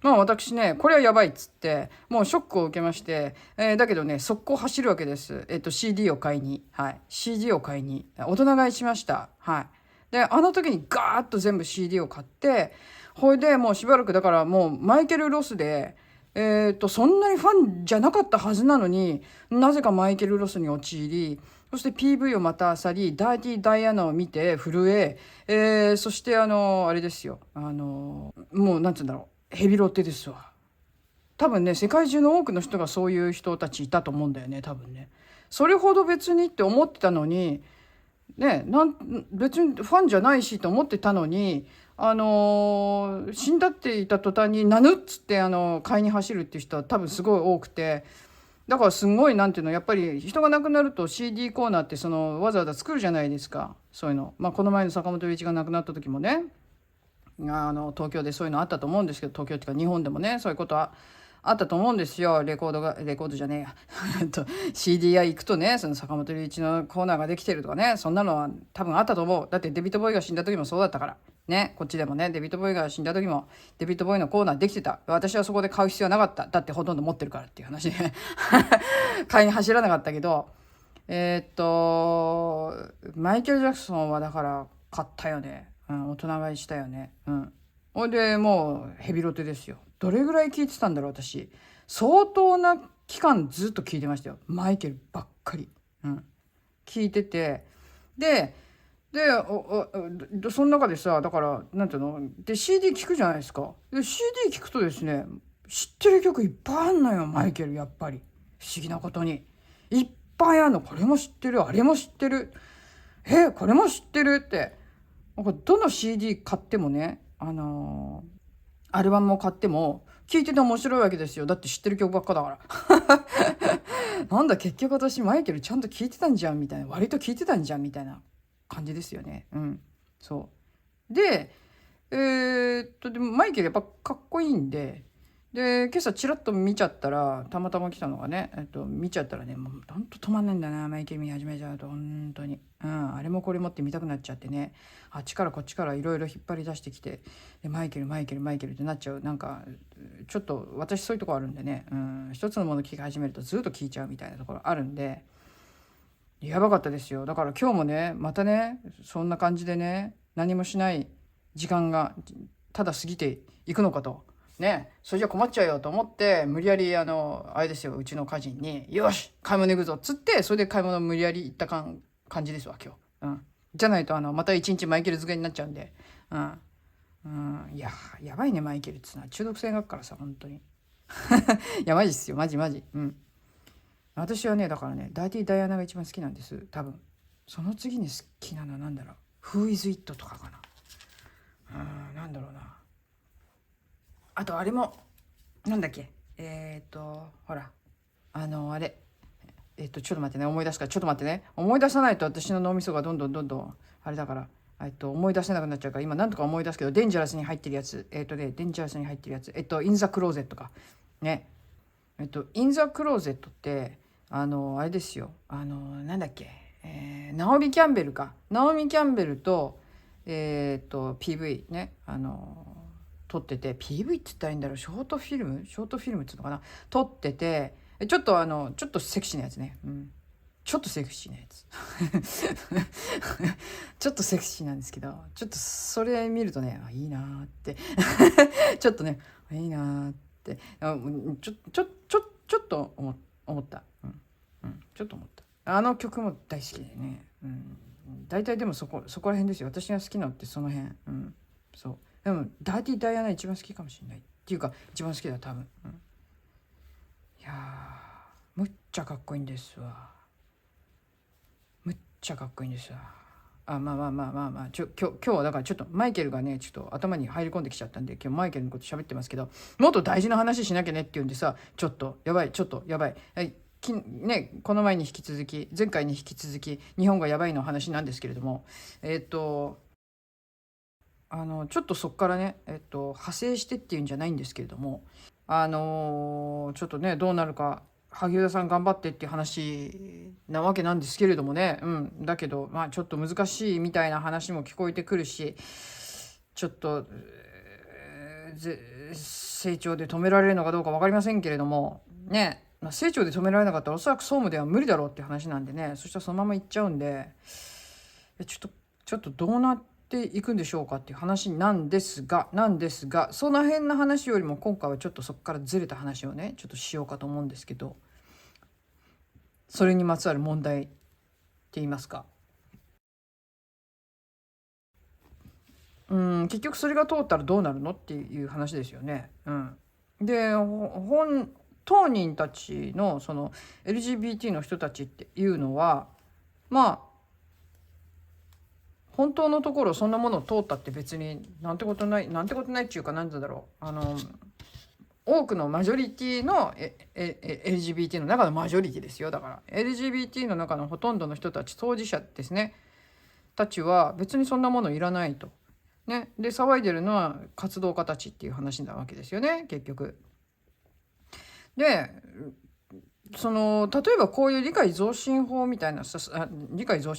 まあ私ね、これはやばいっつって、もうショックを受けまして、だけどね、速攻走るわけです。CD を買いに。はい。CD を買いに。大人買いしました。はい。で、あの時にガーッと全部 CD を買って、ほいでもうしばらくだからもうマイケル・ロスで、そんなにファンじゃなかったはずなのに、なぜかマイケル・ロスに陥り、そして PV をまた漁り、ダーティー・ダイアナを見て震え、そしてあれですよ。もうなんつうんだろう。ヘビロテですわ。多分ね、世界中の多くの人がそういう人たちいたと思うんだよね、多分ね。それほど別にって思ってたのに、ね、別にファンじゃないしと思ってたのに、死んだっていた途端に「なぬ」っつって買いに走るっていう人は多分すごい多くて、だからすごいなんていうの、やっぱり人が亡くなると CD コーナーってわざわざ作るじゃないですか、そういうの。まあこの前の坂本龍一が亡くなった時もね、東京でそういうのあったと思うんですけど、東京っていうか日本でもね、そういうことはあったと思うんですよ。レコードじゃねえやCD 屋行くとね、その坂本龍一のコーナーができてるとかね、そんなのは多分あったと思う。だってデビッド・ボーイが死んだ時もそうだったからね。こっちでもね、デビッド・ボーイが死んだ時もデビッド・ボーイのコーナーできてた。私はそこで買う必要はなかった。だってほとんど持ってるからっていう話で買いに走らなかったけど、マイケル・ジャクソンはだから買ったよね。大人買いしたよね。ほいでもうヘビロテですよ。どれぐらい聞いてたんだろう、私。相当な期間ずっと聞いてましたよ。マイケルばっかり。聞いてて。で、その中でさ、だから、なんていうので、CD 聞くじゃないですか。で、CD 聞くとですね、知ってる曲いっぱいあんのよ、マイケル、やっぱり。不思議なことに。いっぱいあんの。これも知ってる、あれも知ってる。これも知ってるって。なんかどの CD 買ってもね、アルバムを買っても聴いてて面白いわけですよ。だって知ってる曲ばっかだからなんだ結局私マイケルちゃんと聴いてたんじゃんみたいな、割と聴いてたんじゃんみたいな感じですよね。そうで、でもマイケルやっぱかっこいいんで、今朝チラッと見ちゃったら、たまたま来たのがね、見ちゃったらね、もうほんと止まんないんだな、マイケル見始めちゃうと、本当に。あれもこれもって見たくなっちゃってね、あっちからこっちからいろいろ引っ張り出してきて、でマイケルマイケルマイケルってなっちゃう。なんかちょっと私そういうとこあるんでね、一つのもの聞き始めるとずっと聞いちゃうみたいなところあるんで、やばかったですよ。だから今日もね、またね、そんな感じでね、何もしない時間がただ過ぎていくのかと。ね、それじゃ困っちゃうよと思って、無理やりあれですよ、うちの家人に「よし買い物行くぞ」っつって、それで買い物無理やり行った感じですわ今日。じゃないとまた一日マイケル漬けになっちゃうんで。いややばいね、マイケルっつうのは中毒性があるからさ、本当にいやマジっすよ、マジマジ。私はね、だからね、ダーティー・ダイアナが一番好きなんです、多分。その次に好きなのは何だろう、Who is It とかかな。なんだろうな。あとあれもなんだっけ、ほらあれちょっと待ってね、思い出すから、ちょっと待ってね、思い出さないと私の脳みそがどんどんあれだから、思い出せなくなっちゃうから、今なんとか思い出すけど、デンジャラスに入ってるやつ、デンジャラスに入ってるやつ、インザクローゼットかね。インザクローゼットってあれですよ、なんだっけ、ナオミ・キャンベルか、ナオミ・キャンベルとPV ね、撮ってて、 PV って言ったらいいんだろう、ショートフィルムっていうのかな、撮ってて、ちょっとセクシーなやつね。ちょっとセクシーなやつちょっとセクシーなんですけど、ちょっとそれ見るとね、いいなーってちょっとね、いいなーってちょっと思った。ちょっと思った。あの曲も大好きでね。大体でもそこら辺ですよ。私が好きなのってその辺。そう。でもダーティー・ダイアナ一番好きかもしれない。っていうか一番好きだ多分。いやー、むっちゃかっこいいんですわ。むっちゃかっこいいんですわ。まあ今日はだからちょっとマイケルがね、ちょっと頭に入り込んできちゃったんで、今日マイケルのこと喋ってますけど、もっと大事な話しなきゃねって言うんでさ、ちょっとやばい。この前に引き続き、前回に引き続き、日本がやばいの話なんですけれども、ちょっとそこからね、派生してっていうんじゃないんですけれども、ちょっとね、どうなるか、萩生田さん頑張ってっていう話なわけなんですけれどもね。だけど、まあちょっと難しいみたいな話も聞こえてくるし、ちょっと、成長で止められるのかどうか分かりませんけれども、ね、まあ、成長で止められなかったらおそらく総務では無理だろうっていう話なんでね、そしたらそのまま行っちゃうんで、ちょっとどうなっていくんでしょうかっていう話なんですが、その辺の話よりも今回はちょっとそこからずれた話をね、ちょっとしようかと思うんですけど、それにまつわる問題って言いますか。結局それが通ったらどうなるのっていう話ですよね。で、当人たちのその LGBT の人たちっていうのは、まあ本当のところそんなものを通ったって別になんてことないっていうか、なんだろう、多くのマジョリティのLGBT の中のマジョリティですよ。だから LGBT の中のほとんどの人たち、当事者ですね、たちは別にそんなものいらないと。ね、で騒いでるのは活動家たちっていう話なわけですよね、結局。で、例えばこういう理解増進法みたいなさ、理解促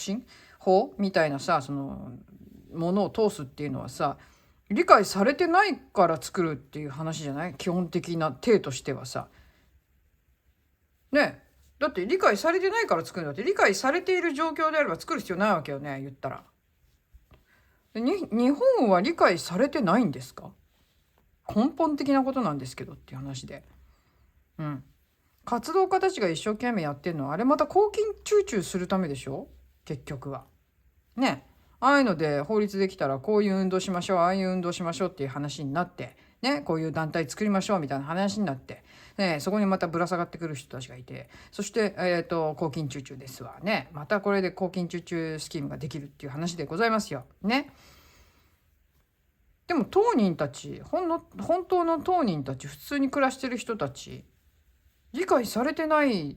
進法みたいなさ、ものを通すっていうのはさ、理解されてないから作るっていう話じゃない？基本的な体としてはさ。ね。だって理解されてないから作るんだって、理解されている状況であれば作る必要ないわけよね、言ったら。日本は理解されてないんですか？根本的なことなんですけどっていう話で。活動家たちが一生懸命やってるのは、あれまた公金集中するためでしょ、結局は。ね。ああいうので法律できたら、こういう運動しましょう、ああいう運動しましょうっていう話になって、ね、こういう団体作りましょうみたいな話になって、ね、そこにまたぶら下がってくる人たちがいて、そして、公金集中ですわね。またこれで公金集中スキームができるっていう話でございますよ。ね。でも当人たち、本当の当人たち、普通に暮らしてる人たち、理解されてない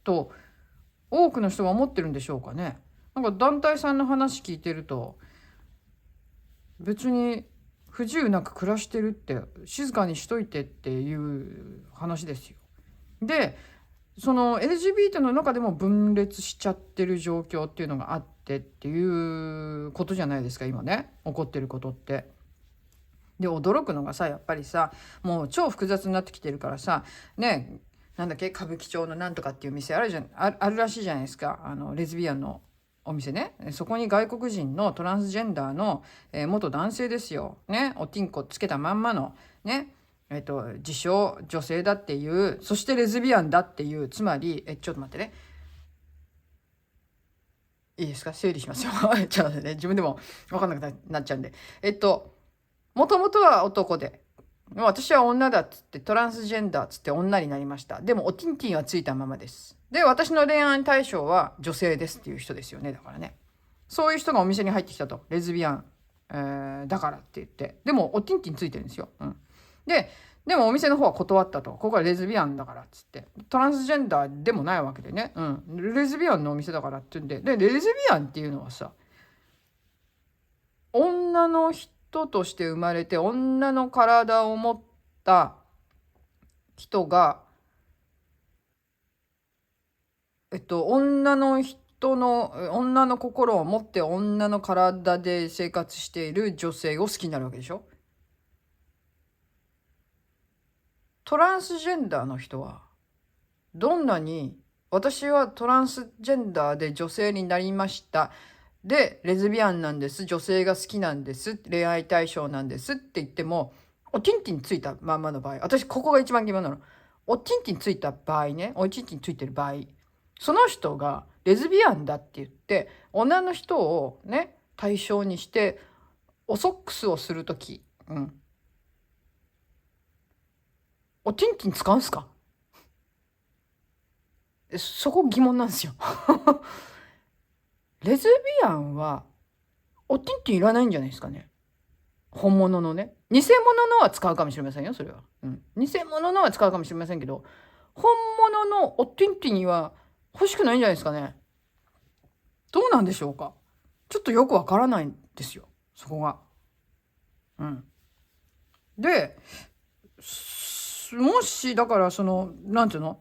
と多くの人が思ってるんでしょうかね。なんか団体さんの話聞いてると、別に不自由なく暮らしてるって、静かにしといてっていう話ですよ。で、その LGBT の中でも分裂しちゃってる状況っていうのがあってっていうことじゃないですか、今ね、起こってることって。で、驚くのがさ、やっぱりさ、もう超複雑になってきてるからさ、ね、なんだっけ、歌舞伎町のなんとかっていう店あるらしいじゃないですか。レズビアンのお店ね。そこに外国人のトランスジェンダーの、元男性ですよ。ね、おティンコつけたまんまの、ね、自称女性だっていう、そしてレズビアンだっていう、つまり、ちょっと待ってね。いいですか、整理しますよ。ちょっとね、自分でも分かんなくなっちゃうんで。もともとは男で、私は女だっつってトランスジェンダーっつって女になりました。でもおティンティンはついたままです。で、私の恋愛対象は女性ですっていう人ですよね。だからね。そういう人がお店に入ってきたと。レズビアン、だからって言って。でもおティンティンついてるんですよ。でもお店の方は断ったと。ここはレズビアンだからっつって。トランスジェンダーでもないわけでね。レズビアンのお店だからって言うんで。で、レズビアンっていうのはさ、女の人として生まれて女の体を持った人が、女の心を持って女の体で生活している女性を好きになるわけでしょ。トランスジェンダーの人は、どんなに私はトランスジェンダーで女性になりました。で、レズビアンなんです。女性が好きなんです。恋愛対象なんですって言っても、おティンティンついたまんまの場合、私ここが一番疑問なの。おティンティンついた場合ね、おティンティンついてる場合、その人がレズビアンだって言って、女の人をね、対象にして、おソックスをするとき、おティンティン使うんすか？そこ疑問なんですよ。レズビアンは、おティンティンいらないんじゃないですかね。本物のね。偽物のは使うかもしれませんよ、それは。偽物のは使うかもしれませんけど、本物のおティンティンは欲しくないんじゃないですかね。どうなんでしょうか。ちょっとよくわからないんですよ、そこが。で、もしだからなんていうの、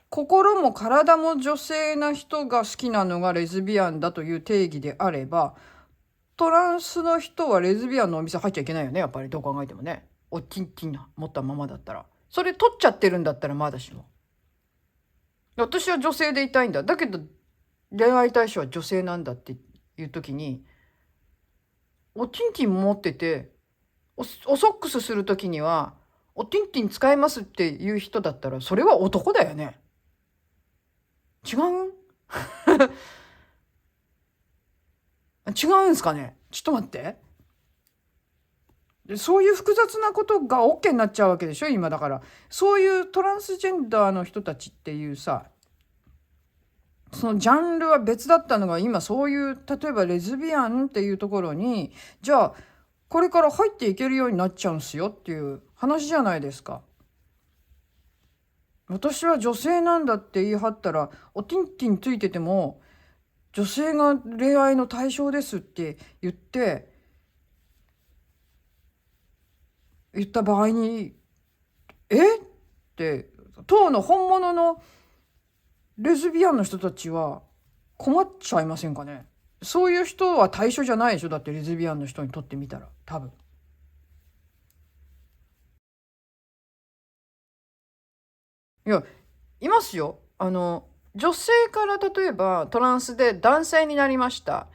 心も体も女性な人が好きなのがレズビアンだという定義であれば、トランスの人はレズビアンのお店入っちゃいけないよね、やっぱりどう考えてもね。おティンティン持ったままだったら。それ取っちゃってるんだったらまだしも。私は女性でいたいんだ。だけど恋愛対象は女性なんだっていう時に、おティンティン持ってて、おソックスする時には、おティンティン使えますっていう人だったら、それは男だよね。違う違うんすかね。ちょっと待って。そういう複雑なことが OK になっちゃうわけでしょ今。だからそういうトランスジェンダーの人たちっていうさ、そのジャンルは別だったのが今そういう例えばレズビアンっていうところにじゃあこれから入っていけるようになっちゃうんすよっていう話じゃないですか。私は女性なんだって言い張ったらおティンティンついてても女性が恋愛の対象ですって言った場合にって当の本物のレズビアンの人たちは困っちゃいませんかね。そういう人は対象じゃないでしょ。だってレズビアンの人にとってみたら多分。いや、いますよ。女性から例えばトランスで男性になりました。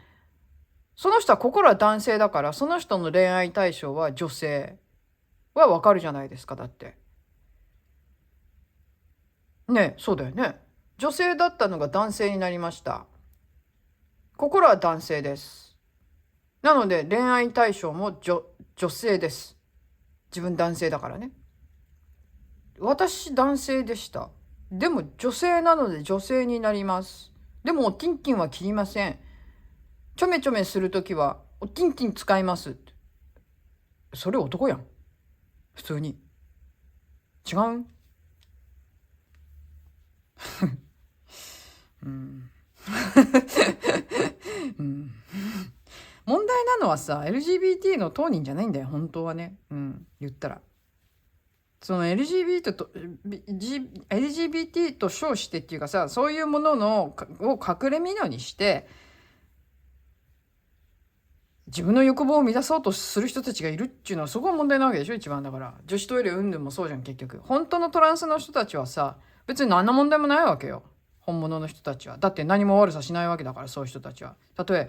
その人は心は男性だから、その人の恋愛対象は女性はわかるじゃないですか。だって。ね、そうだよね。女性だったのが男性になりました。心は男性です。なので恋愛対象も女性です。自分男性だからね。私男性でした。でも女性なので女性になります。でもおティンティンは切りません。ちょめちょめするときはおティンティン使います。それ男やん。普通に。違ううん。うん。問題なのはさ、LGBT の当人じゃないんだよ、本当はね。うん、言ったら。その LGBT と称してっていうかさ、そういうものを隠れみのにして、自分の欲望を満たそうとする人たちがいるっていうのはそこが問題なわけでしょ一番。だから女子トイレ云々もそうじゃん。結局本当のトランスの人たちはさ、別に何の問題もないわけよ。本物の人たちは。だって何も悪さしないわけだから。そういう人たちはたとえ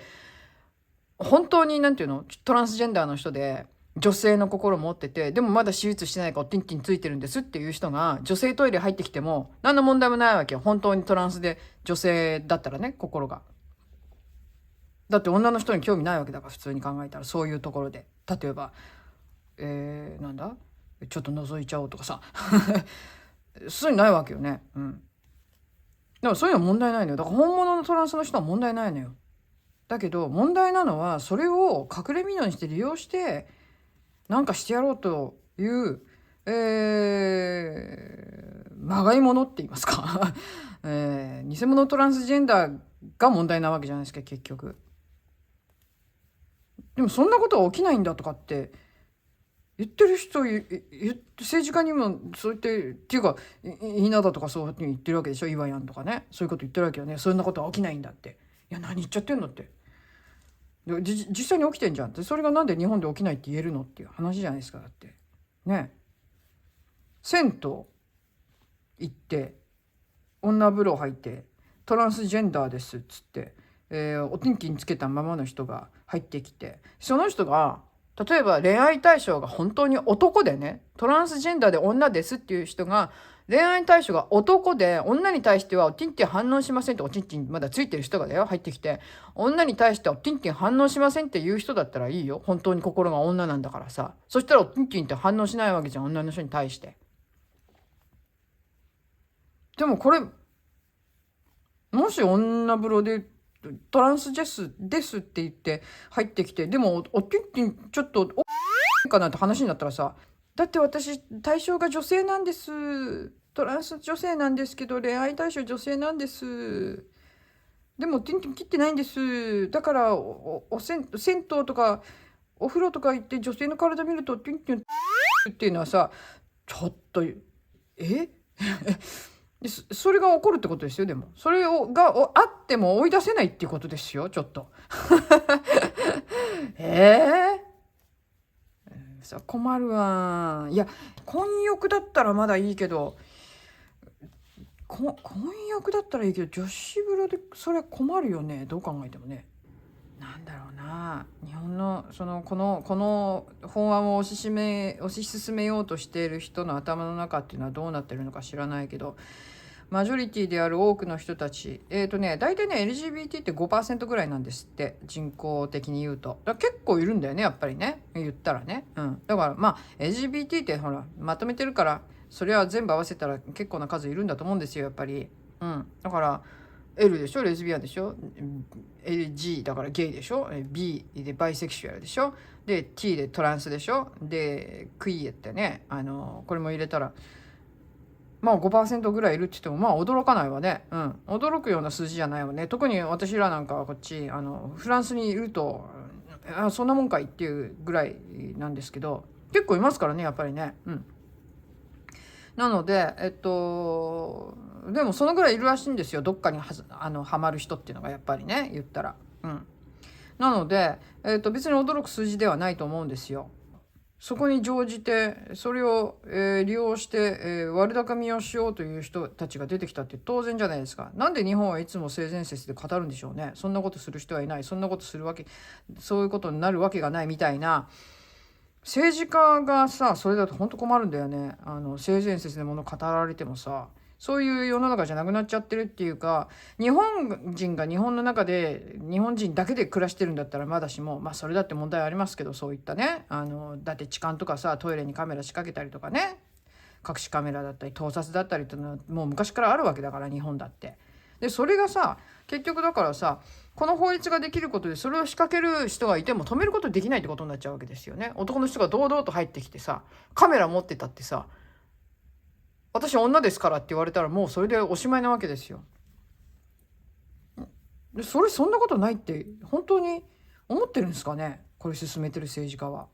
本当になんていうの、トランスジェンダーの人で女性の心を持ってて、でもまだ手術してないからティンティンついてるんですっていう人が女性トイレ入ってきても何の問題もないわけよ。本当にトランスで女性だったらね、心が。だって女の人に興味ないわけだから。普通に考えたらそういうところで例えばなんだ、ちょっと覗いちゃおうとかさそういうのないわけよね。うん。だからそういうのは問題ないのよ。だから本物のトランスの人は問題ないのよ。だけど問題なのはそれを隠れ蓑にして利用してなんかしてやろうという、まがいものって言いますか、偽物トランスジェンダーが問題なわけじゃないですか結局。でもそんなことは起きないんだとかって言ってる人、政治家にもそう言っていうか稲田とかそういうふうに言ってるわけでしょ。岩やんとかね、そういうこと言ってるわけよね。そんなことは起きないんだって。いや何言っちゃってんのって。で実際に起きてんじゃんって。それがなんで日本で起きないって言えるのっていう話じゃないですか。だってね、銭湯行って女風呂入ってトランスジェンダーですっつって、お天気につけたままの人が入ってきて、その人が例えば恋愛対象が本当に男でね、トランスジェンダーで女ですっていう人が恋愛対象が男で女に対してはおティンティン反応しませんって、おティンティンまだついてる人がだよ入ってきて、女に対してはおティンティン反応しませんっていう人だったらいいよ。本当に心が女なんだからさ。そしたらおティンティンって反応しないわけじゃん、女の人に対して。でもこれもし女風呂でトランスですって言って入ってきて、でもおティンティンちょっとかなって話になったらさ、だって私対象が女性なんです、トランス女性なんですけど恋愛対象女性なんです、でもティンティン切ってないんです、だから銭湯とかお風呂とか行って女性の体見るとティンティンっていうのはさ、ちょっとそれが起こるってことですよ。でもそれがあっても追い出せないっていうことですよ。ちょっとえさ困るわ。いや、混浴だったらまだいいけど、混浴だったらいいけど、女子風呂でそれは困るよね。どう考えてもね。なんだろうな、日本のこの法案を推し進めようとしている人の頭の中っていうのはどうなってるのか知らないけど、マジョリティである多くの人たち、大体ね LGBT って5%ぐらいなんですって、人口的に言うと。だから結構いるんだよね、やっぱりね、言ったらね。だからまあ LGBT ってほらまとめてるから、それは全部合わせたら結構な数いるんだと思うんですよ、やっぱり。だから L でしょ、レズビアンでしょ、 LG だからゲイでしょ、 B でバイセクシュアルでしょ、で T でトランスでしょ、でクイエってね、これも入れたらまあ 5% ぐらいいるって言ってもまあ驚かないわね。驚くような数字じゃないわね。特に私らなんかはこっちフランスにいるとそんなもんかいっていうぐらいなんですけど、結構いますからね、やっぱりね。なのででもそのぐらいいるらしいんですよ、どっかにはまる人っていうのがやっぱりね、言ったら。なので、別に驚く数字ではないと思うんですよ。そこに乗じてそれを、利用して、悪巧みをしようという人たちが出てきたって当然じゃないですか。なんで日本はいつも性善説で語るんでしょうね。そんなことする人はいない、そんなことするわけ、そういうことになるわけがないみたいな。政治家がさ、それだと本当困るんだよね。性善説でもの語られてもさ、そういう世の中じゃなくなっちゃってるっていうか、日本人が日本の中で日本人だけで暮らしてるんだったらまだしも、まあそれだって問題ありますけど、そういったね、だって痴漢とかさ、トイレにカメラ仕掛けたりとかね、隠しカメラだったり盗撮だったりっていうのはもう昔からあるわけだから、日本だって。でそれがさ、結局だからさ、この法律ができることでそれを仕掛ける人がいても止めることできないってことになっちゃうわけですよね。男の人が堂々と入ってきてさ、カメラ持ってたってさ、私女ですからって言われたらもうそれでおしまいなわけですよ。でそんなことないって本当に思ってるんですかね、これ進めてる政治家は。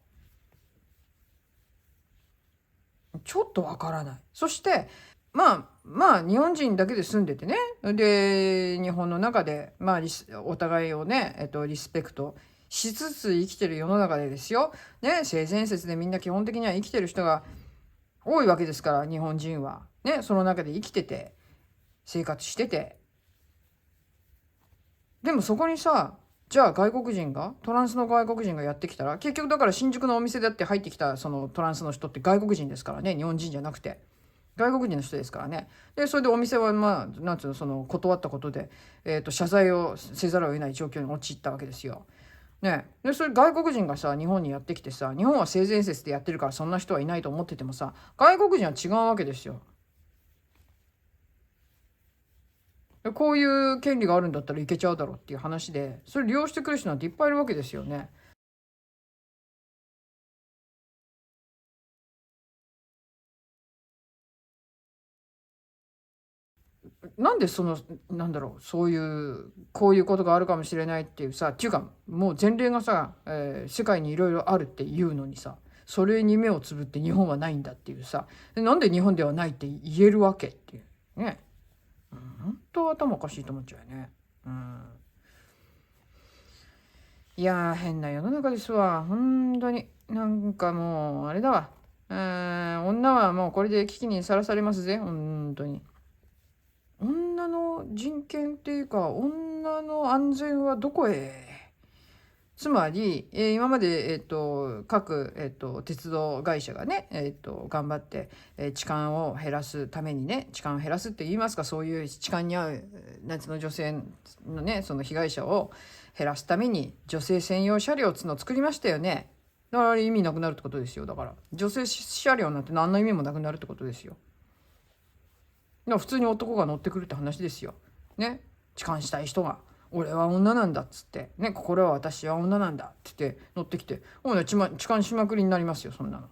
ちょっとわからない。そしてまあ日本人だけで住んでてね、で日本の中でまあお互いをね、リスペクトしつつ生きてる世の中でですよね、性善説でみんな基本的には生きてる人が多いわけですから、日本人はね、その中で生きてて生活してて。でもそこにさ、じゃあ外国人が、トランスの外国人がやってきたら、結局だから新宿のお店だって入ってきたそのトランスの人って外国人ですからね、日本人じゃなくて外国人の人ですからね。でそれでお店はまあなんつうの、その断ったことで、謝罪をせざるを得ない状況に陥ったわけですよ。ね、でそれ外国人がさ日本にやってきてさ、日本は性善説でやってるからそんな人はいないと思っててもさ、外国人は違うわけですよ。こういう権利があるんだったらいけちゃうだろうっていう話で、それ利用してくる人なんていっぱいいるわけですよね。なんでなんだろう、そういうこういうことがあるかもしれないっていうさ、っていうかもう前例がさ、世界にいろいろあるっていうのにさ、それに目をつぶって日本はないんだっていうさ、なんで日本ではないって言えるわけっていうね。本当頭おかしいと思っちゃうよね。いやー変な世の中ですわ、本当に。なんかもうあれだわ。女はもうこれで危機にさらされますぜ、本当に。女の人権っていうか女の安全はどこへ。つまり、今まで、各、鉄道会社がね、頑張って、痴漢を減らすためにね、痴漢を減らすって言いますか、そういう痴漢に遭う夏の女性のね、その被害者を減らすために女性専用車両っていうのを作りましたよね。だから意味なくなるってことですよ。だから女性車両なんて何の意味もなくなるってことですよ。だから普通に男が乗ってくるって話ですよ。ね、痴漢したい人が。俺は女なんだっつってね、心は私は女なんだって言って乗ってきて、もうね痴漢しまくりになりますよ、そんなの。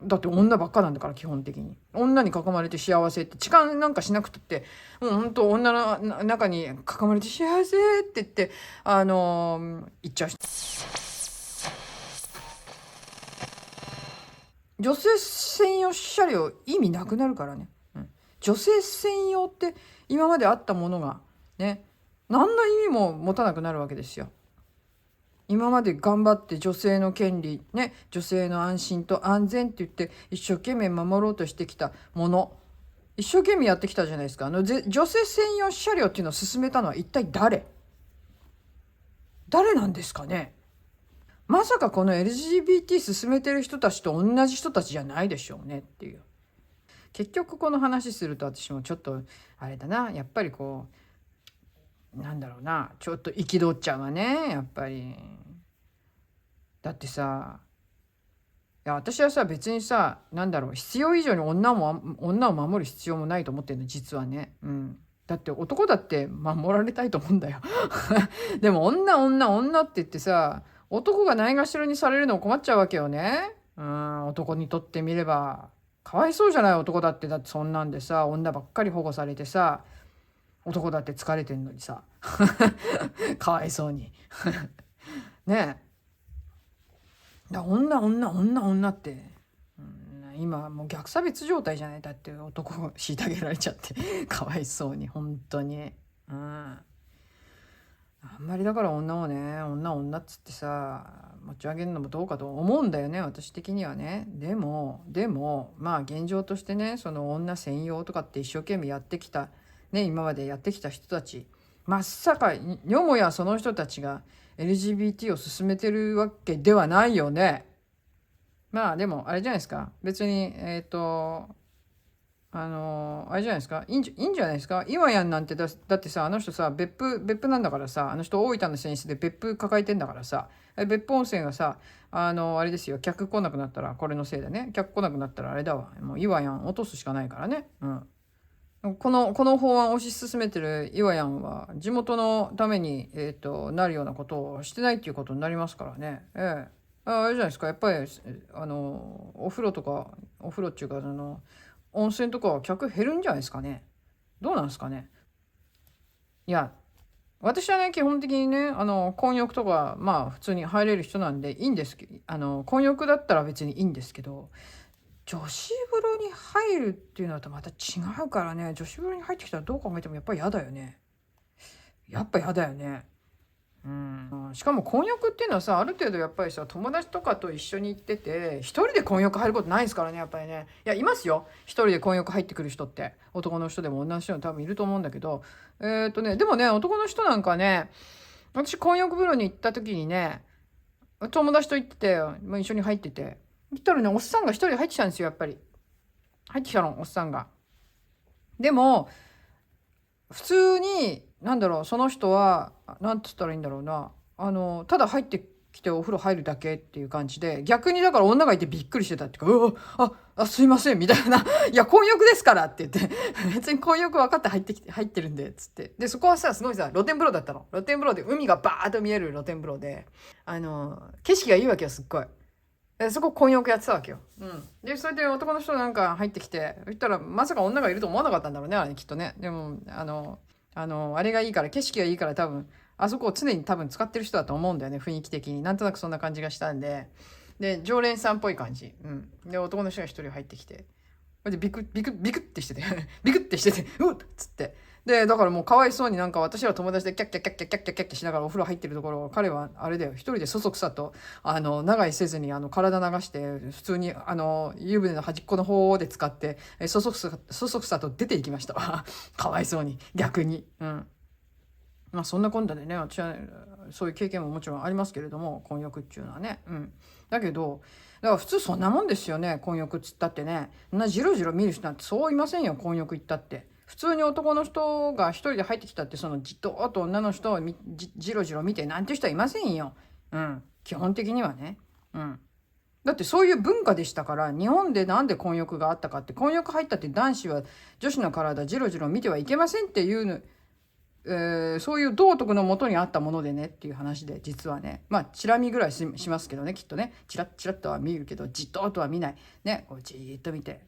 だって女ばっかなんだから、基本的に女に囲まれて幸せって、痴漢なんかしなくたって、もうほんと女の中に囲まれて幸せって言って言っちゃう人。女性専用車両意味なくなるからね。女性専用って今まであったものがね、何の意味も持たなくなるわけですよ。今まで頑張って女性の権利ね、女性の安心と安全って言って一生懸命守ろうとしてきたもの、一生懸命やってきたじゃないですか。女性専用車両っていうのを進めたのは一体誰なんですかね。まさかこの LGBT 進めてる人たちと同じ人たちじゃないでしょうねっていう。結局この話すると私もちょっとあれだな、やっぱりこうなんだろうな、ちょっと憤っちゃうわね、やっぱり。だってさ、いや私はさ別にさ、なんだろう、必要以上に女を守る必要もないと思ってるの実はね。だって男だって守られたいと思うんだよ。でも女って言ってさ、男がないがしろにされるのも困っちゃうわけよね。男にとってみればかわいそうじゃない。男だって、だってそんなんでさ、女ばっかり保護されてさ、男だって疲れてんのにさ、かわいそうに。ねえ。女って、今もう逆差別状態じゃない。だって男を虐げられちゃってかわいそうに本当に。あんまりだから女をね、女っつってさ持ち上げるのもどうかと思うんだよね、私的にはね。でもまあ現状としてね、その女専用とかって一生懸命やってきたね、今までやってきた人たち、まさかよもやその人たちが LGBT を進めてるわけではないよね。まあでもあれじゃないですか、別にあれじゃないですか、いいんじゃないですか。今やんなんてだってさ、あの人さ別府なんだからさ、あの人大分の選手で別府抱えてんだからさ、別府温泉がさ、あれですよ、客来なくなったらこれのせいでね、客来なくなったらあれだわ、もう岩やん落とすしかないからね。この法案を推し進めてる岩やんは地元のために、なるようなことをしてないっていうことになりますからね。あれじゃないですか、やっぱりお風呂とか、お風呂っていうか温泉とかは客減るんじゃないですかね。どうなんですかね。いや、私はね、基本的にね、混浴とかまあ普通に入れる人なんでいいんですけど、混浴だったら別にいいんですけど、女子風呂に入るっていうのとまた違うからね。女子風呂に入ってきたらどう考えてもやっぱり嫌だよね。やっぱ嫌だよね。しかも混浴っていうのはさ、ある程度やっぱりさ、友達とかと一緒に行ってて一人で混浴入ることないですからね、やっぱりね。いや、いますよ、一人で混浴入ってくる人って。男の人でも女の人でも多分いると思うんだけど、でもね、男の人なんかね、私混浴風呂に行った時にね、友達と行ってて、まあ、一緒に入ってて、行ったらね、おっさんが一人で入ってきたんですよ、やっぱり。入ってきたの、おっさんが。でも普通に、なんだろう、その人はなんて言ったらいいんだろうな、ただ入ってきてお風呂入るだけっていう感じで、逆にだから女がいてびっくりしてたっていうか、すいませんみたいないや混浴ですからって言って別に混浴分かって入ってるんでっつって、でそこはさ、すごいさ、露天風呂だったの。露天風呂で海がバーッと見える露天風呂で、景色がいいわけよ、すっごい。そこ混浴やってたわけよ。でそれで男の人なんか入ってきて、そしたらまさか女がいると思わなかったんだろうね、あれきっとね。でもあれがいいから、景色がいいから、多分あそこを常に多分使ってる人だと思うんだよね、雰囲気的に。なんとなくそんな感じがしたんで、で常連さんっぽい感じ。で男の人が一人入ってきて、でビクってしててビクってしてて、うっつって。でだからもうかわいそうに、なんか私ら友達でキャッキャッキャッキャッキャッキャッキャッキャしながらお風呂入ってるところを、彼はあれだよ、一人でそそくさと長居せずに体流して、普通に湯船の端っこの方で使ってそそくさと出ていきましたわかわいそうに、逆に。まあそんなこんなでね、私はそういう経験ももちろんありますけれども、混浴っていうのはね。だけどだから普通そんなもんですよね、混浴っつったってね。そんなじろじろ見る人なんてそういませんよ、混浴行ったって。普通に男の人が一人で入ってきたって、そのじっとと女の人をじろじろ見てなんていう人はいませんよ。基本的にはね。だってそういう文化でしたから。日本でなんで混浴があったかって、混浴入ったって男子は女子の体じろじろ見てはいけませんっていうの、そういう道徳のもとにあったものでねっていう話で、実はね、まあチラ見ぐらいしますけどね、きっとね、チラッチラッとは見るけどじっととは見ないね。こうじーっと見て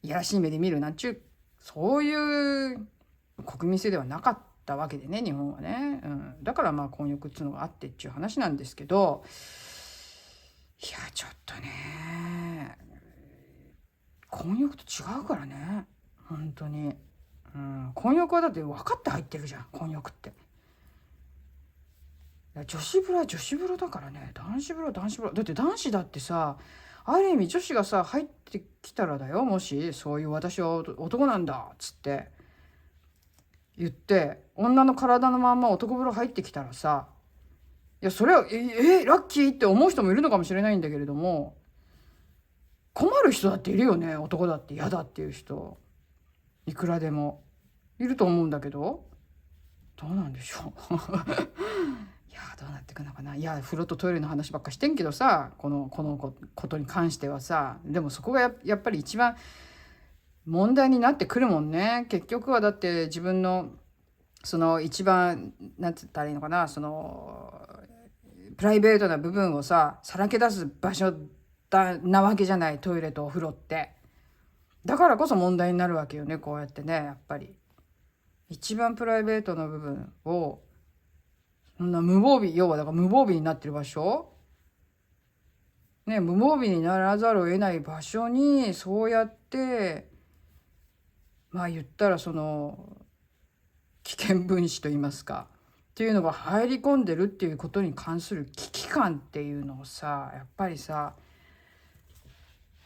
いやらしい目で見るなんちゅう、そういう国民性ではなかったわけでね、日本はね。だからまあ混浴っていうのがあってっていう話なんですけど、いやちょっとね、混浴と違うからね本当に。混浴はだって分かって入ってるじゃん、混浴って。女子風呂は女子風呂だからね。男子風呂は男子風呂だって。男子だってさ、ある意味女子がさ入ってきたらだよ、もしそういう私は男なんだっつって言って女の体のまんま男風呂入ってきたらさ、いやそれはラッキーって思う人もいるのかもしれないんだけれども、困る人だっているよね。男だって嫌だっていう人いくらでもいると思うんだけど、どうなんでしょう。いやどうなってくのかな。いや風呂とトイレの話ばっかしてんけどさ、このことに関してはさ、でもそこがやっぱり一番問題になってくるもんね。結局はだって自分のその一番なんて言ったらいいのかな、そのプライベートな部分をささらけ出す場所なわけじゃない、トイレとお風呂って。だからこそ問題になるわけよね、こうやってね。やっぱり一番プライベートな部分をそんな無防備、要はだから無防備になってる場所ね、無防備にならざるを得ない場所にそうやってまあ言ったらその危険分子といいますかっていうのが入り込んでるっていうことに関する危機感っていうのをさ、やっぱりさ、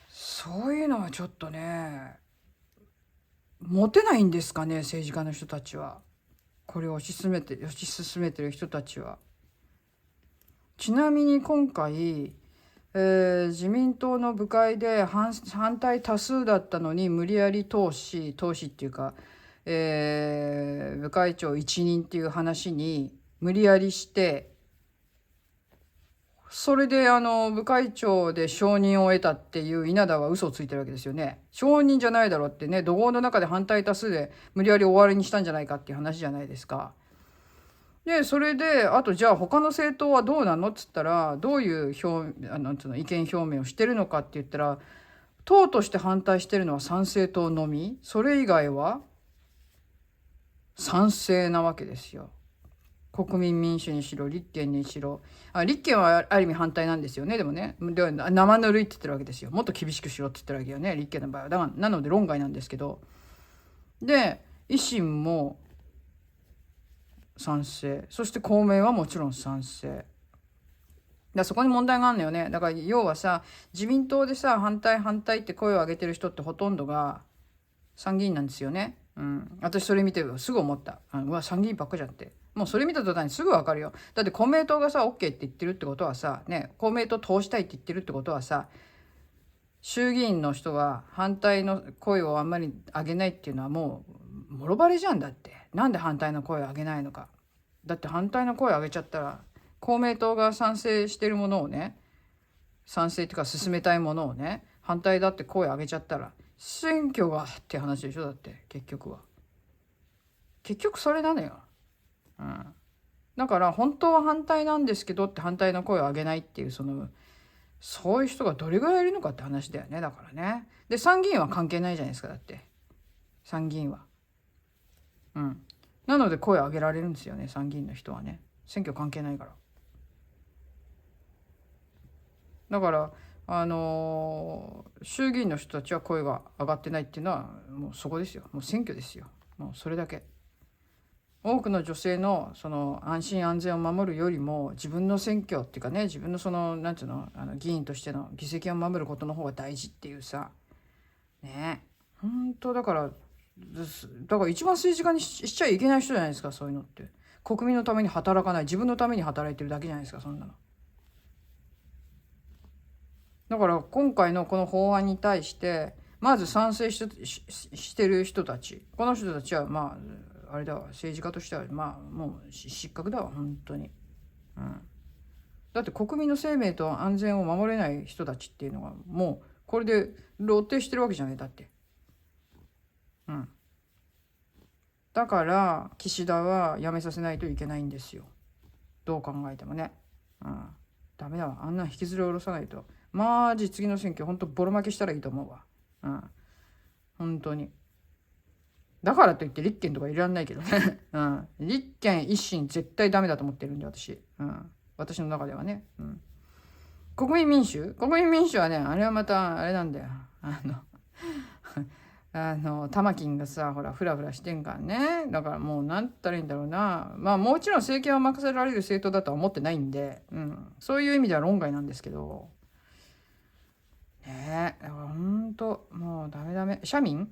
そういうのはちょっとね持てないんですかね、政治家の人たちは。これを推し進めてる人たちは。ちなみに今回、自民党の部会で反対多数だったのに無理やり党首っていうか、部会長一任っていう話に無理やりして、それで部会長で承認を得たっていう稲田は嘘をついてるわけですよね。承認じゃないだろうってね、怒号の中で反対多数で無理やり終わりにしたんじゃないかっていう話じゃないですか。でそれであとじゃあ他の政党はどうなのっつったら、どういうなんつうの意見表明をしてるのかって言ったら、党として反対してるのは参政党のみ、それ以外は賛成なわけですよ。国民民主にしろ立憲にしろ。立憲はある意味反対なんですよね。でもね、では生ぬるいって言ってるわけですよ。もっと厳しくしろって言ってるわけよね、立憲の場合は。だからなので論外なんですけど、で維新も賛成、そして公明はもちろん賛成だ。そこに問題があるのよね。だから要はさ、自民党でさ反対反対って声を上げてる人ってほとんどが参議院なんですよね。私それ見てすぐ思った。うわ参議院ばっかじゃんって。もうそれ見た途端にすぐ分かるよ。だって公明党がさ OK って言ってるってことはさね、公明党通したいって言ってるってことはさ、衆議院の人が反対の声をあんまり上げないっていうのはもうもろバレじゃん。だってなんで反対の声を上げないのか。だって反対の声を上げちゃったら、公明党が賛成してるものをね、賛成っていうか進めたいものをね反対だって声上げちゃったら選挙がって話でしょ。だって結局それなのよ。だから本当は反対なんですけどって反対の声を上げないっていう、そういう人がどれぐらいいるのかって話だよね。だからね。で参議院は関係ないじゃないですか。だって参議院はなので声を上げられるんですよね、参議院の人はね。選挙関係ないから。だから衆議院の人たちは声が上がってないっていうのはもうそこですよ。もう選挙ですよ。もうそれだけ。多くの女性のその安心安全を守るよりも自分の選挙っていうかね、自分のそのなんていうの、議員としての議席を守ることの方が大事っていうさね。本当だから一番政治家にしちゃいけない人じゃないですか、そういうのって。国民のために働かない、自分のために働いてるだけじゃないですか、そんなの。だから今回のこの法案に対してまず賛成してる人たち、この人たちはまああれだわ、政治家としてはまあもう失格だわ本当に。だって国民の生命と安全を守れない人たちっていうのがもうこれで露呈してるわけじゃない。だってだから岸田は辞めさせないといけないんですよ、どう考えてもね。ダメだわ、あんな引きずり下ろさないと。マジ次の選挙ほんとボロ負けしたらいいと思うわ。本当に。だからといって立憲とかいらんないけどね。立憲維新絶対ダメだと思ってるんで私。私の中ではね。国民民主はね、あれはまたあれなんだよ。玉金がさ、ほらフラフラしてんからね。だからもうなんて言ったらいいんだろうな。まあもちろん政権は任せられる政党だとは思ってないんで、そういう意味では論外なんですけどね。だからほんともうダメ。社民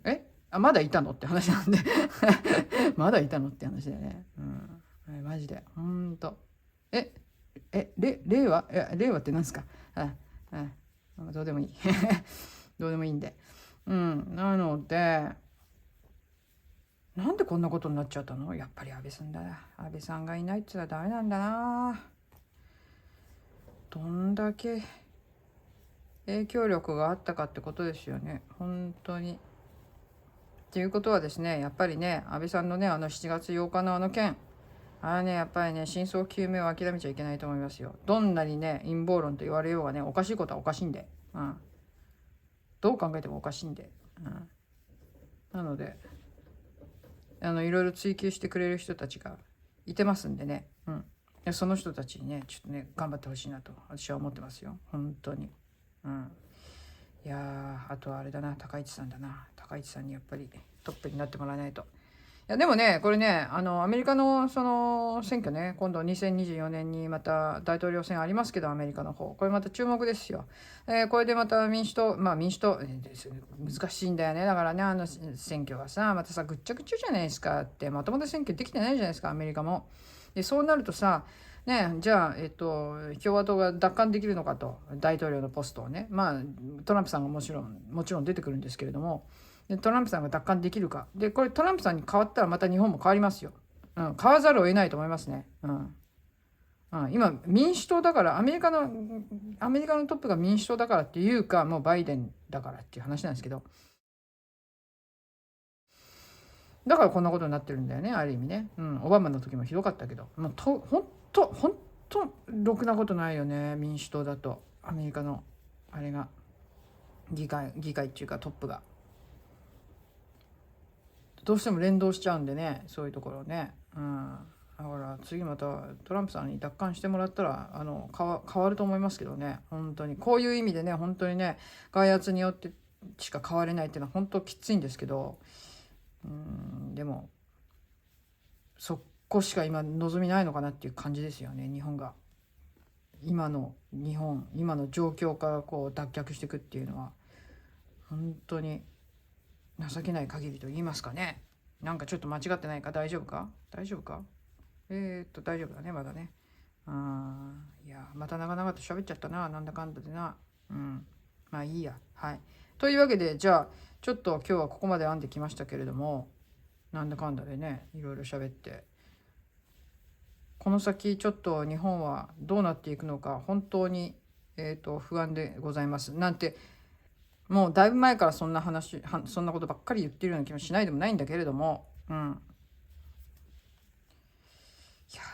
まだいたのって話なんでまだいたのって話だよね。マジでほんと令和ってなんですか。どうでもいいどうでもいいんで。なので、なんでこんなことになっちゃったの？やっぱり安倍さんだ。安倍さんがいないって言ったらダメなんだな。どんだけ影響力があったかってことですよね。本当に。っていうことはですね、やっぱりね、安倍さんのね、7月8日の件、やっぱりね、真相究明を諦めちゃいけないと思いますよ。どんなにね、陰謀論と言われようがね、おかしいことはおかしいんで。どう考えてもおかしいんで。なので、いろいろ追求してくれる人たちがいてますんでね。その人たちにね、ちょっとね、頑張ってほしいなと私は思ってますよ。本当に。いやあとはあれだな、高市さんだな。高市さんにやっぱりトップになってもらわないと。いやでもね、これね、アメリカのその選挙ね、今度2024年にまた大統領選ありますけど、アメリカの方、これまた注目ですよ。これでまた民主党、難しいんだよね。だからね、選挙がさ、またさ、ぐっちゃぐちゃじゃないですかって、まともな選挙できてないじゃないですか、アメリカも。で、そうなるとさ、じゃあ、共和党が奪還できるのかと、大統領のポストをね。トランプさんがもちろん出てくるんですけれども、でトランプさんが奪還できるか。で、これトランプさんに変わったらまた日本も変わりますよ。変わざるを得ないと思いますね。今、民主党だから、アメリカのトップが民主党だからっていうか、もうバイデンだからっていう話なんですけど、だからこんなことになってるんだよね、ある意味ね。オバマの時もひどかったけど、ほんとろくなことないよね、民主党だと。アメリカのあれが議会っていうかトップがどうしても連動しちゃうんでね、そういうところね。だから次またトランプさんに奪還してもらったら変わると思いますけどね。本当にこういう意味でね、本当にね、外圧によってしか変われないっていうのは本当きついんですけど、でもそこしか今望みないのかなっていう感じですよね。日本が今の状況からこう脱却していくっていうのは本当に情けない限りと言いますかね。なんかちょっと間違ってないか。大丈夫か大丈夫だね、まだね。いやまた長々と喋っちゃったな、なんだかんだでな。まあいいや。はい、というわけで、じゃあちょっと今日はここまで編んできましたけれども、なんだかんだでね、いろいろ喋って、この先ちょっと日本はどうなっていくのか本当に、不安でございますなんて、もうだいぶ前からそんなことばっかり言ってるような気もしないでもないんだけれども、いや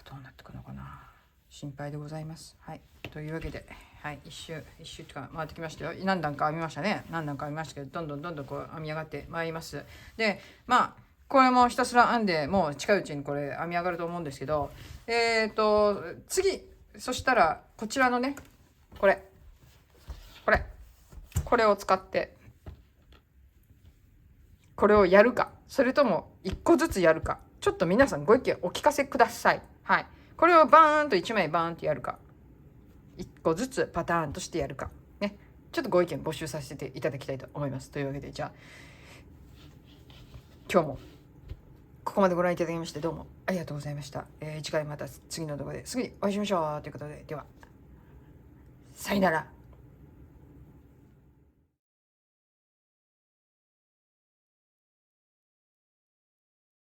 どうなってくのかな、心配でございます。はい、というわけで、はい、一周とか回ってきましたよ。何段か編みましたね。何段か編みましたけど、どんどんこう編み上がってまいります。でこれもひたすら編んで、もう近いうちにこれ編み上がると思うんですけど、次、そしたらこちらのね、これを使ってこれをやるか、それとも一個ずつやるか、ちょっと皆さんご意見お聞かせください。はい、これをバーンと1枚バーンとやるか、一個ずつパターンとしてやるかね、ちょっとご意見募集させていただきたいと思います。というわけで、じゃあ今日もここまでご覧いただきましてどうもありがとうございました。次回また次の動画ですぐにお会いしましょうということで、ではさよなら。